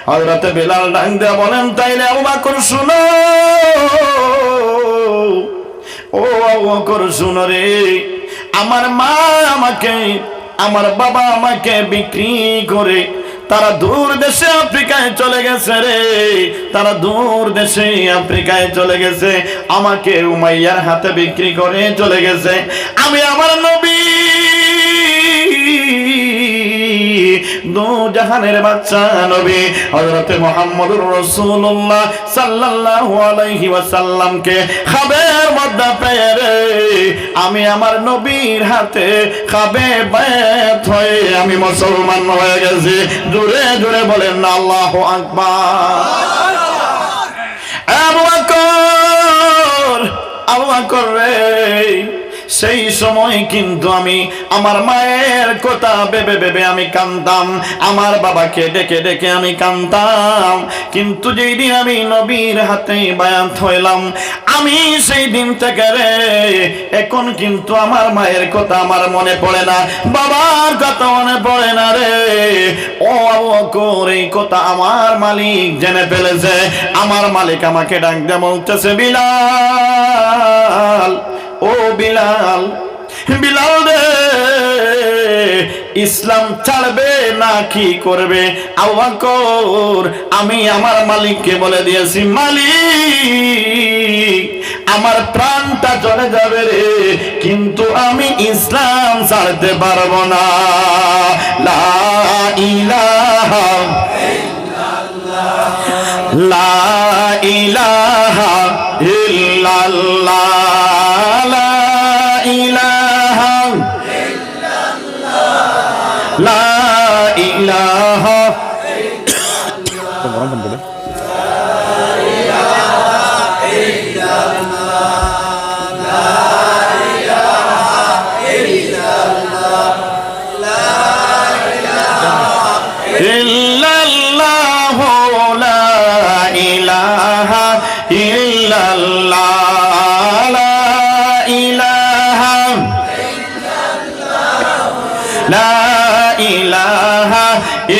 হযরতে বিলাল ডাক দিয়া বলেন, তাইলে আবু বকর শুনো, ও আবু বকর শুনো রে, আমার মা আমাকে, আমার বাবা আমাকে বিক্রি করে তারা দূর দেশে আফ্রিকায় চলে গেছে রে, তারা দূর দেশে আফ্রিকায় চলে গেছে, আমাকে উমাইয়ার হাতে বিক্রি করে চলে গেছে। আমি আমার নবী দু জাহানের বাদশা নবী হযরত মুহাম্মদুর রাসূলুল্লাহ সাল্লাল্লাহু আলাইহি ওয়াসাল্লামকে খাবের মধ্যে পেয়ে রে, আমি আমার নবীর হাতে খাবে বাইত হয়ে আমি মুসলমান হয়ে গেছি। জোরে জোরে বলেন আল্লাহু আকবার। আবু বকর, আবু বকর রে, সেই সময় কিন্তু আমি আমার মায়ের কথা ভেবে ভেবে আমি কাঁদতাম, আমার বাবাকে ডেকে ডেকে আমি কাঁদতাম। কিন্তু যেই দিন আমি নবীর হাতে বায়াত হইলাম, আমি সেই দিন থেকে রে এখন কিন্তু আমার মায়ের কথা আমার মনে পড়ে না, বাবার কথা মনে পড়ে না রে। ও আবু বকর, এই কথা আমার মালিক জেনে ফেলেছে। আমার মালিক আমাকে ডাক দিয়ে বলতেছে, বিলাল, ও বিলাল, বিলাল রে, ইসলাম ছাড়বে না কি করবে? আবু বকর, আমি আমার মালিককে বলে দিয়েছি, মালিক আমার প্রাণটা চলে যাবে রে, কিন্তু আমি ইসলাম ছাড়তে পারবো না। লা ইলাহা ইল্লাল্লাহ, লা ইলাহা ইল্লাল্লাহ, লা ইলাহা ইল্লাল্লাহ, লা ইলাহা ইল্লাল্লাহু লা ইলাহা ইল্লাল্লাহ লা ইলাহা লা ইলাহা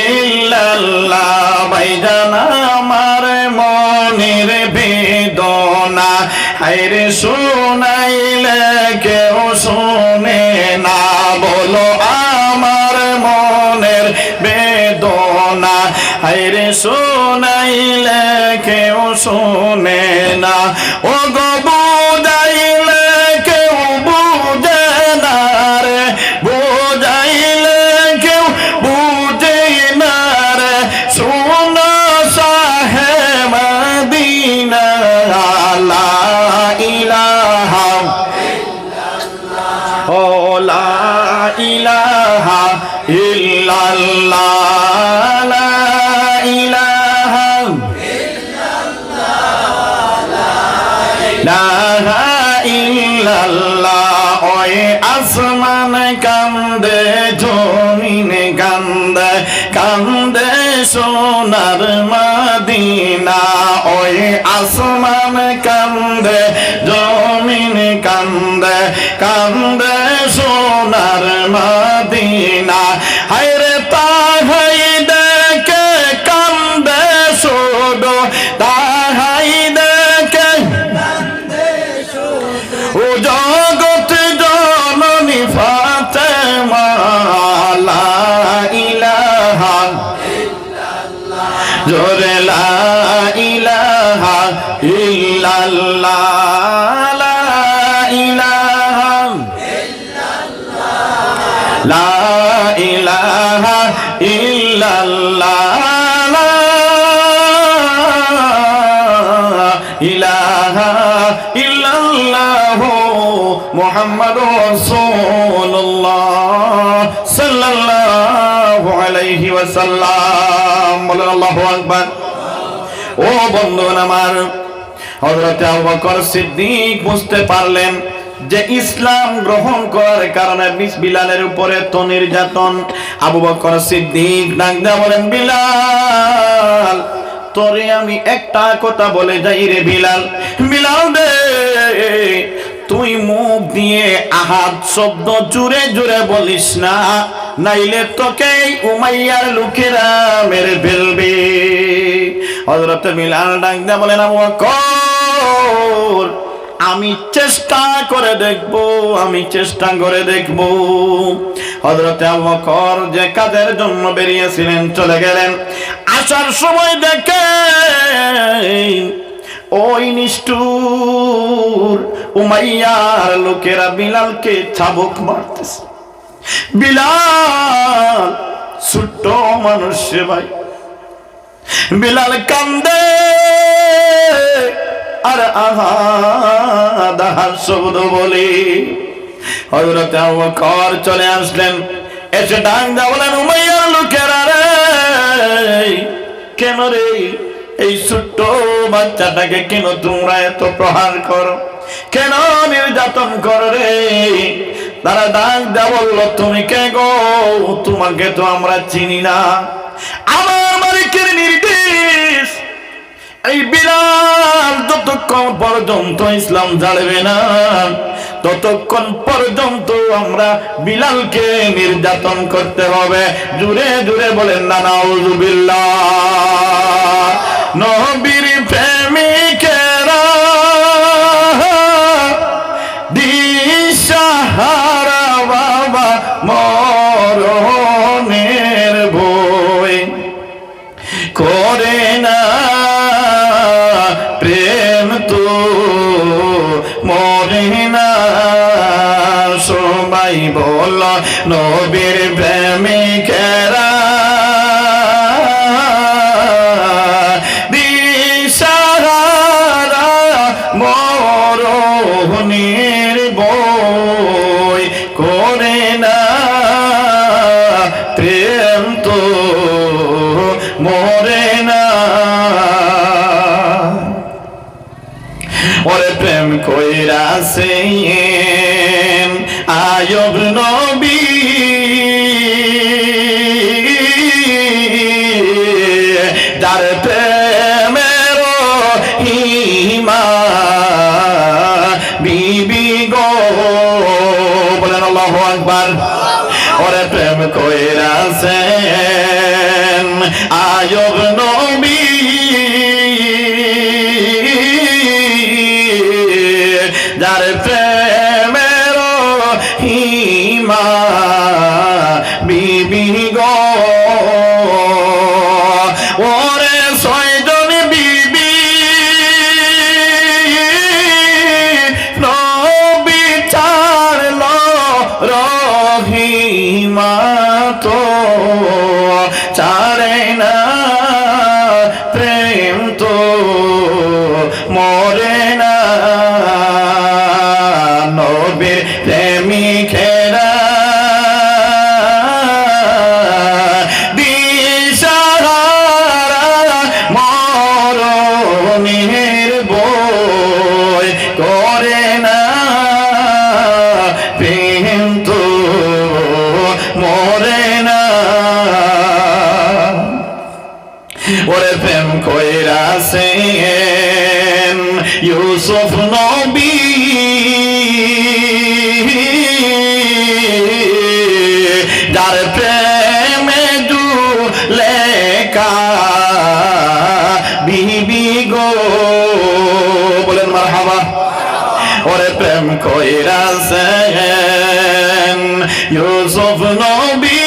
ইল্লাল্লাহ ভাইজান আমার মনের বেদনা হায়রে শুনাইলে কেউ শুনে না বলো আমার মনের বেদনা হায়রে শুনাইলে কেউ শুনে না ও গো বুঝাইলে কেউ বুঝে না রে বুঝাইলে কেউ বুঝে না রে শোনো শাহে মদিনা লা ইলাহা ও লা ইলাহা ইল্লাল্লাহ লা ইলাহা ইল্লাল্লাহ ওই আসমান কান্দে জমিন কান্দে কান্দে সোনার মদিনা ওই আসমান কান্দে জমিন কান্দে কান্দে সোনার মদিনা হায়রে তাহাই দেখে কান্দে শুধু তাহাই দেখে ও জগৎ জননী ফাতেমা লা ইলাহা জোরে লা ইলাহা ইল্লাল্লাহ লা ইলাহা লা ইলাহা ইল্লাল্লাহ লা ইলাহা ইল্লাল্লাহ মুহাম্মাদুর রাসূলুল্লাহ সাল্লাল্লাহু আলাইহি ওয়াসাল্লাম বলেন আল্লাহু আকবার ও বন্ধুগণ আমার হযরত আবু বকর সিদ্দিক বুঝতে পারলেন যে ইসলাম গ্রহণ করার কারণে বিলালের উপরে তো নির্যাতন আবু বকর সিদ্দিক ডাক দিয়ে বলেন বিলাল তোরে আমি একটা কথা বলে যাই রে বিলাল বিলাল রে তুই মুখ দিয়ে আহাদ শব্দ জুড়ে জুড়ে বলিস না নাইলে তোকে উমাইয়ার লোকেরা মেরে ফেলবে হযরত বিলাল ডাক দিয়ে বলেন আবু বকর আমি চেষ্টা করে দেখবো আমি চেষ্টা করে দেখবো হযরত আবু বকর যে কাজের জন্য বেরিয়েছিলেন চলে গেলেন আসার সময় দেখে ওই নিষ্ঠুর উমাইয়ার লোকেরা বিলালকে চাবুক মারতেছে বিলাল ছোট্ট মানুষ ভাই বিলাল কান্দে আর আহার শব্দ বলে হযরত আবু বকর চলে আসলেন এসে ডাক দিয়ে বলেন উমাইয়ার লোকেরা রে কেন রে এই ছোট্ট বাচ্চাটাকে কেন তোমরা এত প্রহার করো কেন নির্যাতন করো রে তারা ডাক দিয়ে বলল তুমি কে গো তোমাকে তো আমরা চিনি না আমার মালিকের নির্দেশ এই বিলাল যতক্ষণ পর্যন্ত ইসলাম জানবে না ততক্ষণ পর্যন্ত আমরা বিলালকে নির্যাতন করতে হবে জুড়ে জুড়ে বলেন না নাউযুবিল্লাহ নবীর প্রেমিকেরা দিশাহারা বাবা মরণের ভয় করে না প্রেম তো মরে না সবাই বল নবীর প্রেমিকেরা দিশাহারা মরণের ভয় করে না প্রেম তো কইরাছেন আয়ব নবী যার প্রেমের হিমা বিবি গো বলেন আল্লাহু আকবার। ওরে প্রেম কইরাছেন আয়ব নবী যার প্রেমের হিমা বিবি গো। ওরে ছয়জন বিবি নবী ছাড়ল রহিমা তো ছাড়ে না প্রেম তো মরে না নবীর প্রেমিকেরা দিশাহারা মরণের বই করে না প্রেম তো মরে না। ওরে প্রেম কইরাছেন ইউসুফ নবী যার প্রেমে দুলেকা বিবি গো বলেন মারহাবা। ওরে প্রেম কইরাছেন ইউসুফ নবী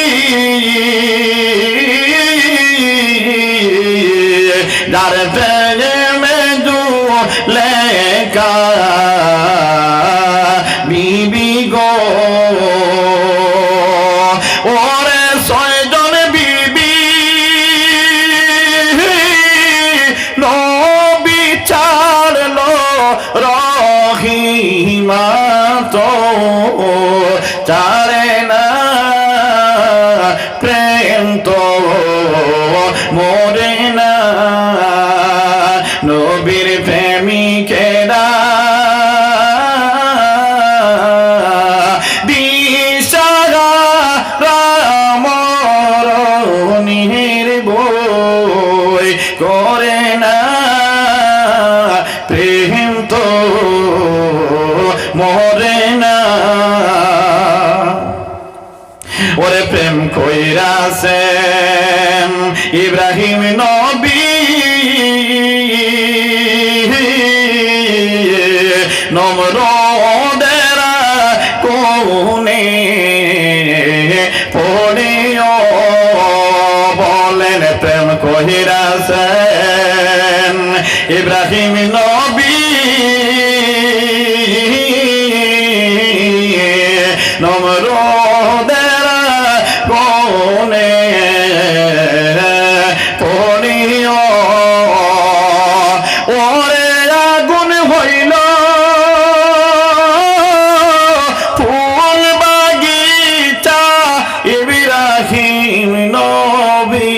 যার প্রেমে দুলেকা বিবি গো। ওরে ছয়জন বিবি নবী ছাড়ল রহিমা তো ছাড়ে না প্রেম তো মরে না নবীর প্রেমিকেরা দিশাহারা মরণের বই করে না প্রেম তো মরে না। ওরে প্রেম কইরাছেন ইব্রাহিম নবী নমরুদের কোনে পড়িও বলেন প্রেম কইরাছেন ইব্রাহিম নবী নমরুদের কোনে পড়িও। ওরে আগুন হইল ফুল বাগিচা ইব্রাহিম নবী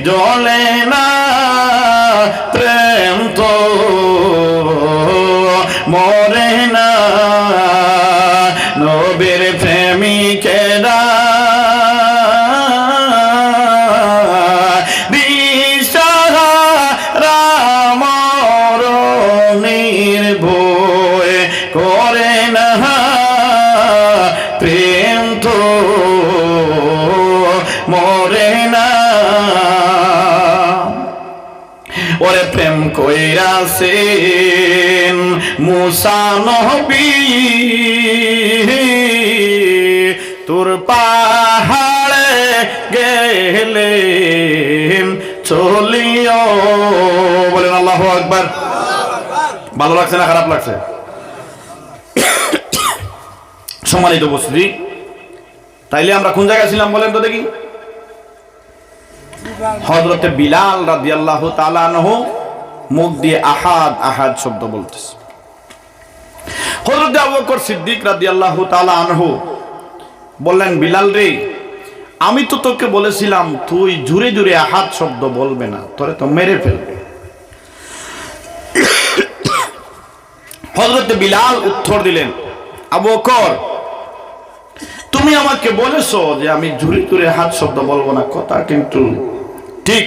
জ্বলে না প্রেম তো মরে না নবীর প্রেমিকেরা দিশাহারা মরণের ভয় করে না প্রেম তো মরে না। ওরে প্রেম কইরাছেন মুসা নবী তোর পাহাড়ে গেলেন চলিও বলেন আল্লাহু আকবার। ভালো লাগছে না খারাপ লাগছে? সম্মানিত উপস্থিতি, তাইলে আমরা কোন জায়গায় ছিলাম বলেন তো দেখি? হযরতে বিলাল রাদিয়াল্লাহু তাআলা আনহু মুখ দিয়ে আহাদ আহাদ শব্দ বলতেছে। হযরতে আবু বকর সিদ্দিক রাদিয়াল্লাহু তাআলা আনহু বললেন, বিলাল রে, আমি তো তোকে বলেছিলাম তুই জুরে জুরে আহাদ শব্দ বলবে না, তোরে তো মেরে ফেলবে। হযরত বিলাল উত্তর দিলেন, আবু বকর, তুমি আমাকে বলেছো যে আমি জোরে জোরে হাত শব্দ বলবো না, কথা কিন্তু ঠিক,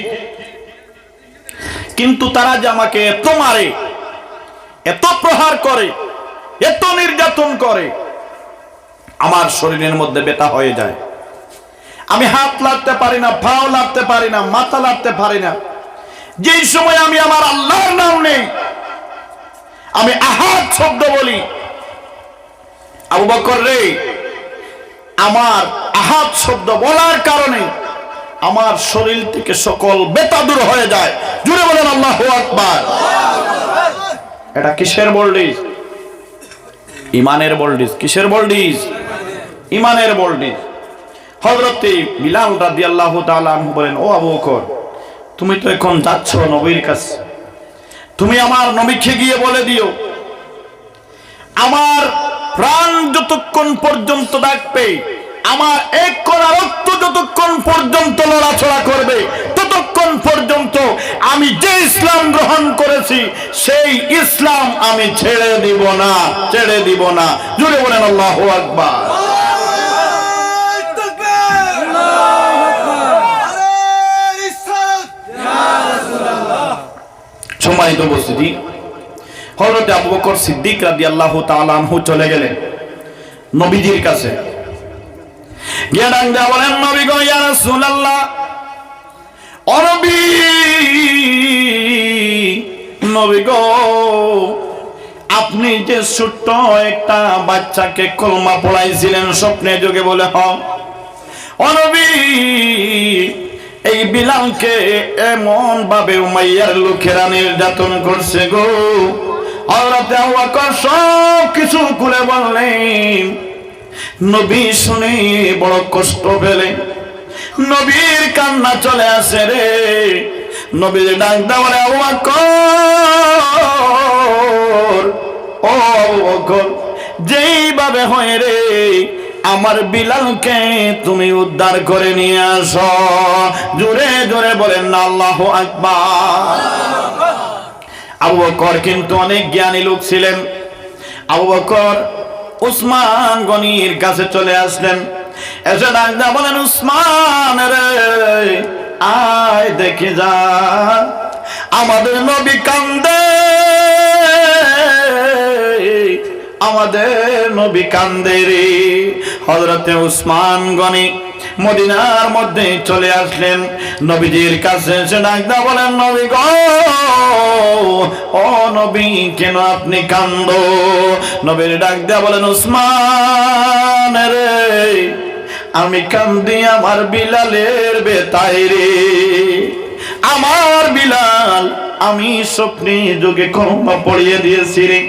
কিন্তু তারা যে আমাকে এত মারে, এত প্রহার করে, এত নির্যাতন করে, আমার শরীরের মধ্যে ব্যথা হয়ে যায়। আমি হাত লাড়তে পারি না, পাও লাড়তে পারি না, মাথা লাড়তে পারি না। যেই সময় আমি আমার আল্লাহর নাম নেই, আমি আহাদ শব্দ বলি, আবু বকর রে, আমার আহাদ শব্দ বলার কারণে আমার শরীর থেকে সকল ব্যথা দূর হয়ে যায়। জুড়ে বলেন আল্লাহু আকবার। এটা কিসের বলডিস? ইমানের বলডিস। কিসের বলডিস? ইমানের বলডিস। হযরত বিলাল রাদিয়াল্লাহু তাআলা আনহু বলেন, ও আবু বকর, তুমি তো এখন যাচ্ছ নবীর কাছে, তুমি আমার নবীকে গিয়ে বলে দিও, আমার প্রাণ যতক্ষণ পর্যন্ত থাকবে, আমার এক কণা রক্ত যতক্ষণ পর্যন্ত লড়াচড়া করবে, ততক্ষণ পর্যন্ত আমি যে ইসলাম গ্রহণ করেছি সেই ইসলাম আমি ছেড়ে দিব না, ছেড়ে দিব না। জুড়ে বলেন আল্লাহু আকবার। সম্মানিত উপস্থিতি, হযরত আবু বকর সিদ্দিক রাদিয়াল্লাহু তাআলা আনহু চলে গেলেন নবীজির কাছে, গিয়ে ডাক দেয়া বলেন, নবী গো, ইয়া রাসূলুল্লাহ, ও নবী, নবী গো, আপনি যে ছোট্ট একটা বাচ্চাকে কলমা পড়াইছিলেন স্বপ্নে যোগে, বলে হ, ও নবী, এই বিলালকে এমন ভাবে উমাইয়ার লোকেরা নির্যাতন করছে গো। হযরত আবু বকর সব কিছু খুলে বললেন। নবী শুনে বড় কষ্ট পেলেন, নবীর কান্না চলে আসে রে। নবী ডাক দেওয়া, আবু বকর, ও আবু বকর, যেইভাবে হয় রে, আমার বিলালকে তুমি উদ্ধার করে নিয়ে আসো। জোরে জোরে বলেন না আল্লাহু আকবার। আবু বকর কিন্তু অনেক জ্ঞানী লোক ছিলেন। আবু বকর উসমান গনির কাছে চলে আসলেন, এসে ডাক দেয়া বলেন, উসমান রে, আয় দেখে যা, আমাদের নবী কান্দে, আমাদের নবী কান্দে রে। হযরতে উসমান গনি মদিনার মধ্যে চলে আসলেন, নবীজির কাছে এসে ডাক দেয়া বলেন, নবী গো, ও নবী, কেন আপনি কান্দো? নবীর ডাক দেয়া বলেন, উসমান রে, আমি কান্দি আমার বিলালের বেতায় রে। আমার বিলাল আমি স্বপ্নে যোগে কলমা পড়িয়ে দিয়েছি রে।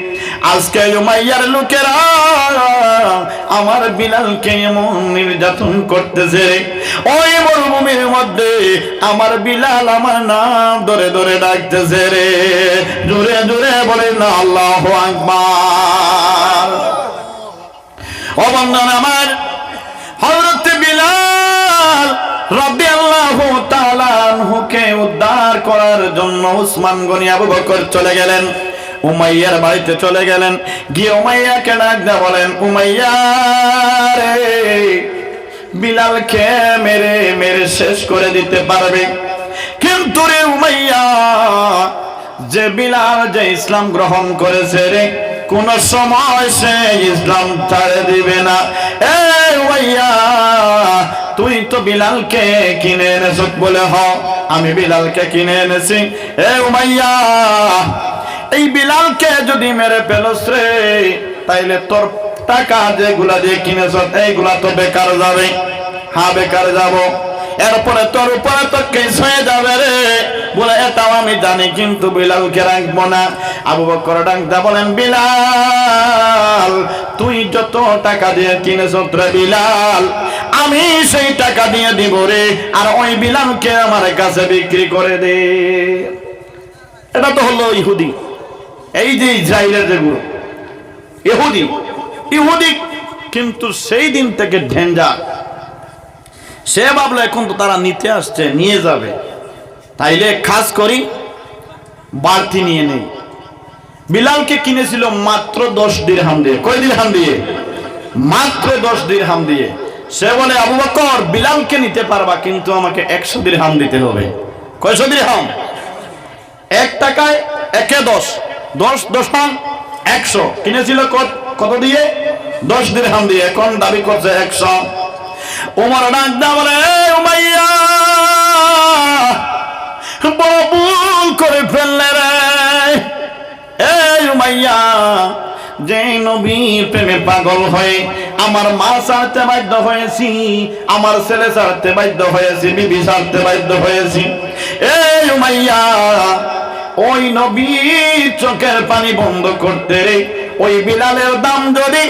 আজকে উমাইয়ার লোকেরা আমার বিলালকে এমন নির্যাতন করতেছে রে। ওই মরুভূমির মধ্যে আমার বিলাল আমার নাম ধরে ধরে ডাকতেছে রে। জোরে জোরে বলে না আল্লাহু আকবার। ও বন্ধন আমার, হযরত বিলাল রাদিয়াল্লাহু তাআলা আনহুকে উদ্ধার করার জন্য উসমান গনি আবু বকর চলে গেলেন, উমাইয়ার বাড়িতে চলে গেলেন। গিয়ে উমাইয়াকে ডাক দেয়া বলেন, উমাইয়া রে, বিলালকে মেরে মেরে শেষ করে দিতে পারবে, কিন্তু রে উমাইয়া, যে বিলাল যে ইসলাম গ্রহণ করেছে রে, কোন সময় সে ইসলাম ছাড়ে দিবে না। এ উমাইয়া, তুই তো বিলালকে কিনে এনেছ, বলে হ, আমি বিলালকে কিনে এনেছি। এ উমাইয়া, এই বিলালকে যদি মেরে ফেলস রে, তাইলে তোর টাকা যেগুলা দিয়ে কিনেছ এইগুলা তো বেকার যাবে। হ্যাঁ, বেকার যাব, এরপরে তোর উপরে তো কেস হয়ে যাবে রে। বলে এটাও আমি জানি, কিন্তু বিলালকে রাখবো না। আবু বকর ডাকতে বলেন, বিলাল, তুই যত টাকা দিয়ে কিনেছ রে বিলাল, আমি সেই টাকা দিয়ে দিব রে, আর ওই বিলালকে আমার কাছে বিক্রি করে দে। এটা তো হলো ইহুদি। এই যে ইসরায়েলের যেগুলো ইহুদি, ইহুদি কিন্তু সেই দিন থেকে ডেঞ্জার। সে ভাবলো এখন তো তারা নিতে আসছে, নিয়ে যাবে, তাইলে খাস করি বাড়তি নিয়ে নেই। বিলালকে কিনেছিল মাত্র 10 দিরহাম দিয়ে। কয় দিরহাম দিয়ে? মাত্র 10 দিরহাম দিয়ে। সে বলে, আবু বকর বিলালকে নিতে পারবা, কিন্তু আমাকে 100 দিরহাম দিতে হবে। কয়শো দিরহাম? 1 টাকায় 1 এ 10, 10 10 100। কিনেছিল কত দিয়ে? 10 দিরহাম দিয়ে। এখন দাবি করছে 100। ওমর ডাক দা বলে, এই উমাইয়া বড় ভুল করে ফেললে রে। এই উমাইয়া, যে নবীর প্রেমে পাগল হয়ে আমার মা ছাড়তে বাধ্য হয়েছি, আমার ছেলে ছাড়তে বাধ্য হয়েছি, বিবি ছাড়তে বাধ্য হয়েছি। এই উমাইয়া, ওই নবীর চোখের পানি বন্ধ করতে রে ওই বিলালের দাম যদি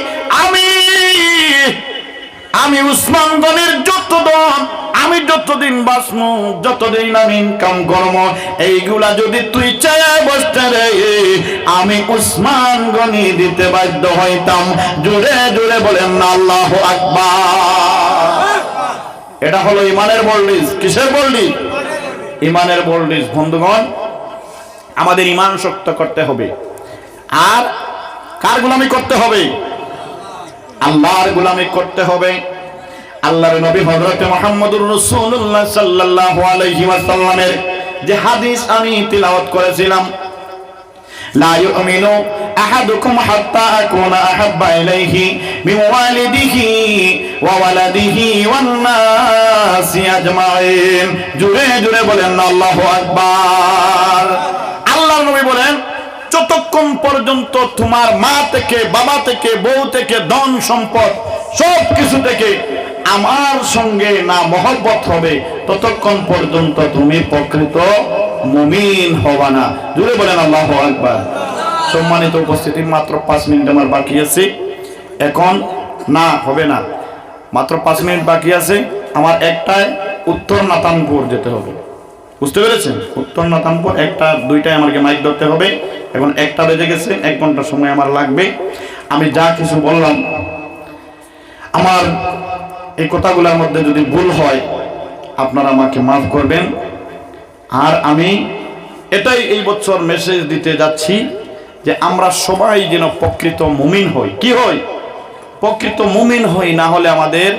আমি উসমান গনির যত দাম, আমি যতদিন বাঁচবো, যতদিন আমি ইনকাম করবো, এইগুলা যদি তুই চায় বসতে রে, আমি উসমান গনি দিতে বাধ্য হইতাম। জোরে জোরে বলেন না আল্লাহু আকবার। এটা হলো ইমানের ভোল্টেজ। কিসের ভোল্টেজ? ইমানের ভোল্টেজ। বন্ধুগণ, আমাদের ইমান শক্ত করতে হবে। আর কার গোলামি করতে হবে? আল্লাহর গোলামি করতে হবে। আল্লাহর নবী হযরত মুহাম্মদুর রাসূলুল্লাহ সাল্লাল্লাহু আলাইহি ওয়াসাল্লামের যে হাদিস আমি তিলাওয়াত করেছিলাম, লা ইউমিনু আহাদুকুম হাত্তা আকুনা আহাব্বা ইলাইহি মিন ওয়ালিদিহি ওয়া ওয়ালাদিহি ওয়ান নাসি আজমাইন। জোরে জোরে বলেন আল্লাহু আকবার। আল্লাহর নবী বলেন, যতক্ষণ পর্যন্ত তোমার মা থেকে, বাবা থেকে, বউ থেকে, ধন সম্পদ সব কিছু থেকে আমার সঙ্গে না মহব্বত হবে, ততক্ষণ পর্যন্ত তুমি প্রকৃত মুমিন হবা না। জোরে বলেন আল্লাহু আকবার। সম্মানিত উপস্থিতি, মাত্র 5 মিনিট আমার বাকি আছে। এখন না হবে না, মাত্র 5 মিনিট বাকি আছে। আমার একটায় উত্তর নাতানপুর যেতে হবে। বুঝতে পেরেছেন? উত্তর নাতানপুর 1টা 2টায় আমাকে মাইক ধরতে হবে। এখন 1টা বেজে গেছে, 1 ঘন্টা সময় আমার লাগবে। আমি যা কিছু বললাম, আমার এই কথাগুলোর মধ্যে যদি ভুল হয় আপনারা আমাকে মাফ করবেন। আর আমি এটাই এই বছর মেসেজ দিতে যাচ্ছি যে আমরা সবাই যেন প্রকৃত মুমিন হই। কি হই? প্রকৃত মুমিন হই। না হলে আমাদের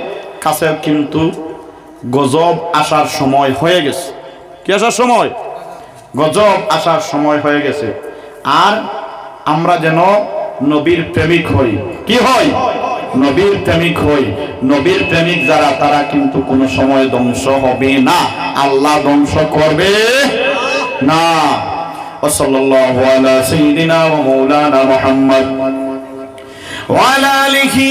কাছে কিন্তু গজব আসার সময় হয়ে গেছে। কি আসার সময়? গজব আসার সময় হয়ে গেছে। আর আমরা যেন নবীর প্রেমিক হই। কি হই? নবীর প্রেমিক হই। নবীর প্রেমিক যারা, তারা কিন্তু কোনো সময় ধ্বংস হবে না। আল্লাহ ধ্বংস করবে না। সাল্লাল্লাহু আলা সাইয়্যিদিনা ওয়া মাওলানা মুহাম্মদ ওয়া আলা আলিহি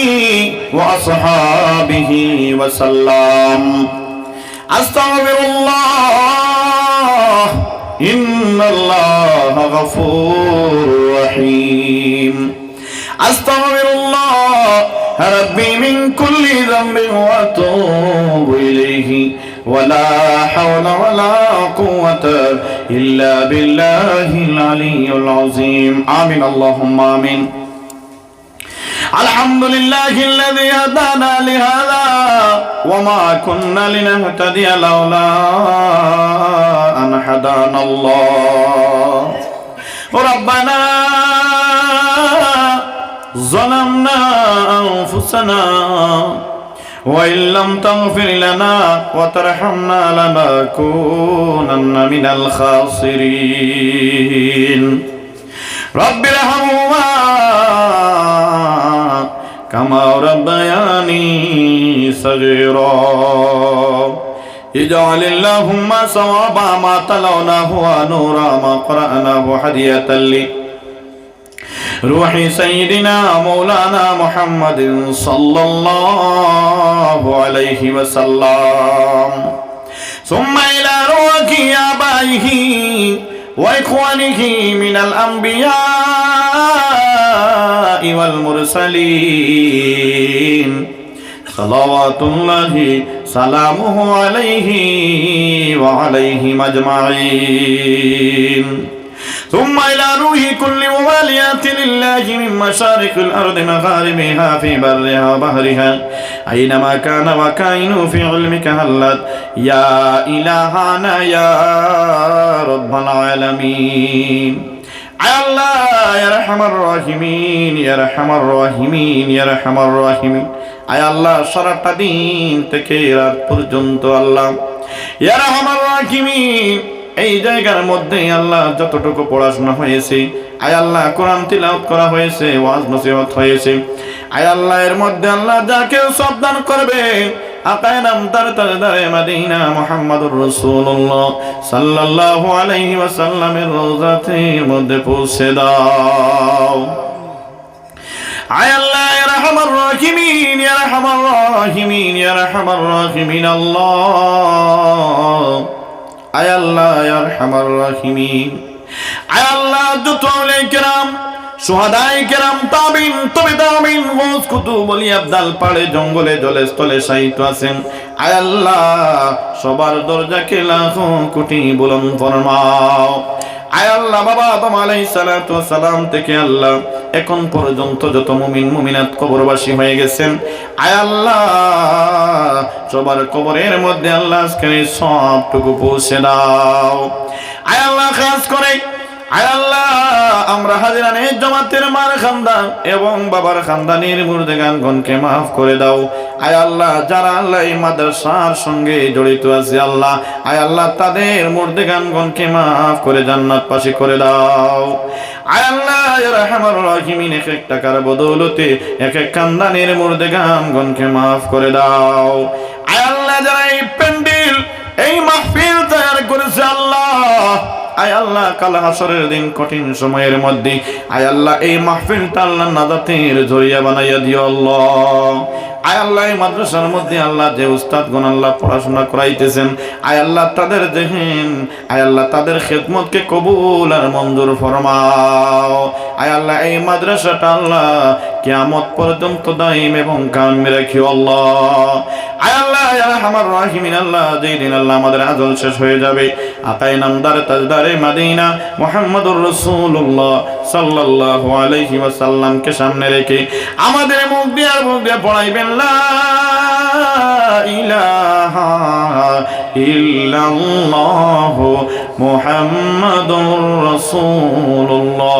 ওয়া আসহাবিহি ওয়া সাল্লাম। আস্তাগফিরুল্লাহ, ইন্নাল্লাহা গফুরুর রহিম। আস্তাগফিরুল্লাহ রাব্বি মিন কুল্লি যামবিন ওয়া আতুবু ইলাইহি ওয়া লা হাওলা ওয়া লা কুওয়াতা ইল্লা বিল্লাহিল আলিয়্যিল আযীম। আমিন, আল্লাহুম্মা আমিন। আলহামদুলিল্লাহিল্লাযী হাদানা লিহাযা ওয়া মা কুন্না লিনাহতাদিয়া লাওলা আন হাদানাল্লাহ। রাব্বানা ظلمنا أنفسنا وإن لم تغفر لنا وترحمنا لنكونن من الخاسرين. رب ارحمهما كما ربياني صغيرا. اجعل اللهم ثواب ما تلوناه ونور ما قرأناه هدية لي روح سيدنا مولانا محمد صلى الله عليه وسلم، ثم إلى روح آبائه وإخوانه من الأنبياء والمرسلين صلوات الله سلامه عليه وعليهم أجمعين. ثم إلى روح كل مواليات لله من مشارق الأرض مغاربها في برها وبحرها أينما كان وكائن في علمك هلت يا إلهنا يا رب العالمين. আয় আল্লাহ ইয়া আরহামার রাহিমিন, ইয়া আরহামার রাহিমিন, ইয়া আরহামার রাহিমিন। আয় আল্লাহ সারাটা দিন থেকে রাত পর্যন্ত আল্লাহ ইয়া আরহামার রাহিমিন এই জায়গার মধ্যে আল্লাহ যতটুকু পড়াশোনা হয়েছে, আয় আল্লাহ কোরআন তিলাওয়াত করা হয়েছে, ওয়াজ নসিহত হয়েছে, আয় আল্লাহ এর মধ্যে আল্লাহ যাকে সাবধান করবে আকায়ে নামদার তাজদারে মদিনা মুহাম্মদুর রাসূলুল্লাহ সাল্লাল্লাহু আলাইহি ওয়াসাল্লামের রওজাতের মধ্যে পৌঁছে দাও। আয় আল্লাহ ইয়া আরহামার রাহিমিন, ইয়া আরহামার রাহিমিন, ইয়া আরহামার রাহিমিন আল্লাহ। আয় আল্লাহ ইয়া আরহামার রাহিমিন, আয় আল্লাহ যত আউলিয়া কিরাম, সুহাদায়ে কিরাম, তাবিন, তবে তাবিন, গৌস, কুতুব, ওলি, আবদাল পাড়ে জঙ্গলে জলে স্থলে সাহিত্য আছেন, আয় আল্লাহ সবার দরজাকে লাখো কোটি বুলন্দ ফরমাও। আয় আল্লাহ বাবা আদম আলাইহিস সালাতু ওয়াস সালাম থেকে আল্লাহ এখন পর্যন্ত যত মুমিন মুমিনাত কবরবাসী হয়ে গেছেন, আয় আল্লাহ সবার কবরের মধ্যে আল্লাহ আজকে সবটুকু পৌঁছে দাও। আয় আল্লাহ খাস করে আয় আল্লাহ আমরা হাজিরানে জামাতের মার খানদান এবং বাবার খানদানের মুর্দেগানগণকে মাফ করে দাও। আয় আল্লাহ যারা আল্লাহ এই মাদ্রাসার সঙ্গে জড়িত আছে আল্লাহ, আয় আল্লাহ তাদের মুর্দেগানগণকে মাফ করে জান্নাতবাসী করে দাও। আয় আল্লাহ ইয়া আরহামার রাহিমিন এক এক টাকার বদৌলতে এক এক খানদানের মুর্দেগানগণকে মাফ করে দাও। আয় আল্লাহ যারা এই প্যান্ডেল এই মাহফিল তৈরি করেছে আল্লাহ, আয় আল্লাহ কাল হাসরের দিন কঠিন সময়ের মধ্যে আয় আল্লাহ এই মাহফিলটা আল্লাহ নাজাতের জরিয়া বানাইয়া দিও আল্লাহ। আয় আল্লাহ এই মাদ্রাসার মধ্যে আল্লাহ যে উস্তাদগণ আল্লাহ পড়াশোনা করাইতেছেন, আয় আল্লাহ তাদের দেখেন, আয় আল্লাহ তাদের খেদমতকে কবুল আর মঞ্জুর ফরমাও। আয় আল্লাহ এই মাদ্রাসাটা আল্লাহ কিয়ামত পর্যন্ত দাইম এবং কায়েম রাখিও আল্লাহ। আয় আল্লাহ ইয়া আরহামার রাহিমিন আল্লাহ যেই দিন আল্লাহ আমাদের আজল শেষ হয়ে যাবে, আকায়ে নামদার তাজদারে মদিনা মুহাম্মদুর রাসূলুল্লাহ সাল্লাল্লাহু আলাইহি ওয়াসাল্লামকে সামনে রেখে আমাদের মুখ দিয়ে পড়াইবেন লা ইলাহা ইল্লাল্লাহু মুহাম্মাদুর রাসূলুল্লাহ।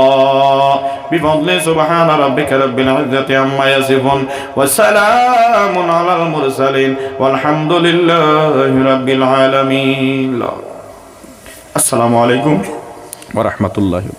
বিফadli সুবহান রাব্বিকা রাব্বিল ইজ্জাতি আম্মা ইয়াসিফুন ওয়া সালামুন আলাল মুরসালিন ওয়ালহামদুলিল্লাহি রাব্বিল আলামিন। আসসালামু আলাইকুম ওয়া রাহমাতুল্লাহি।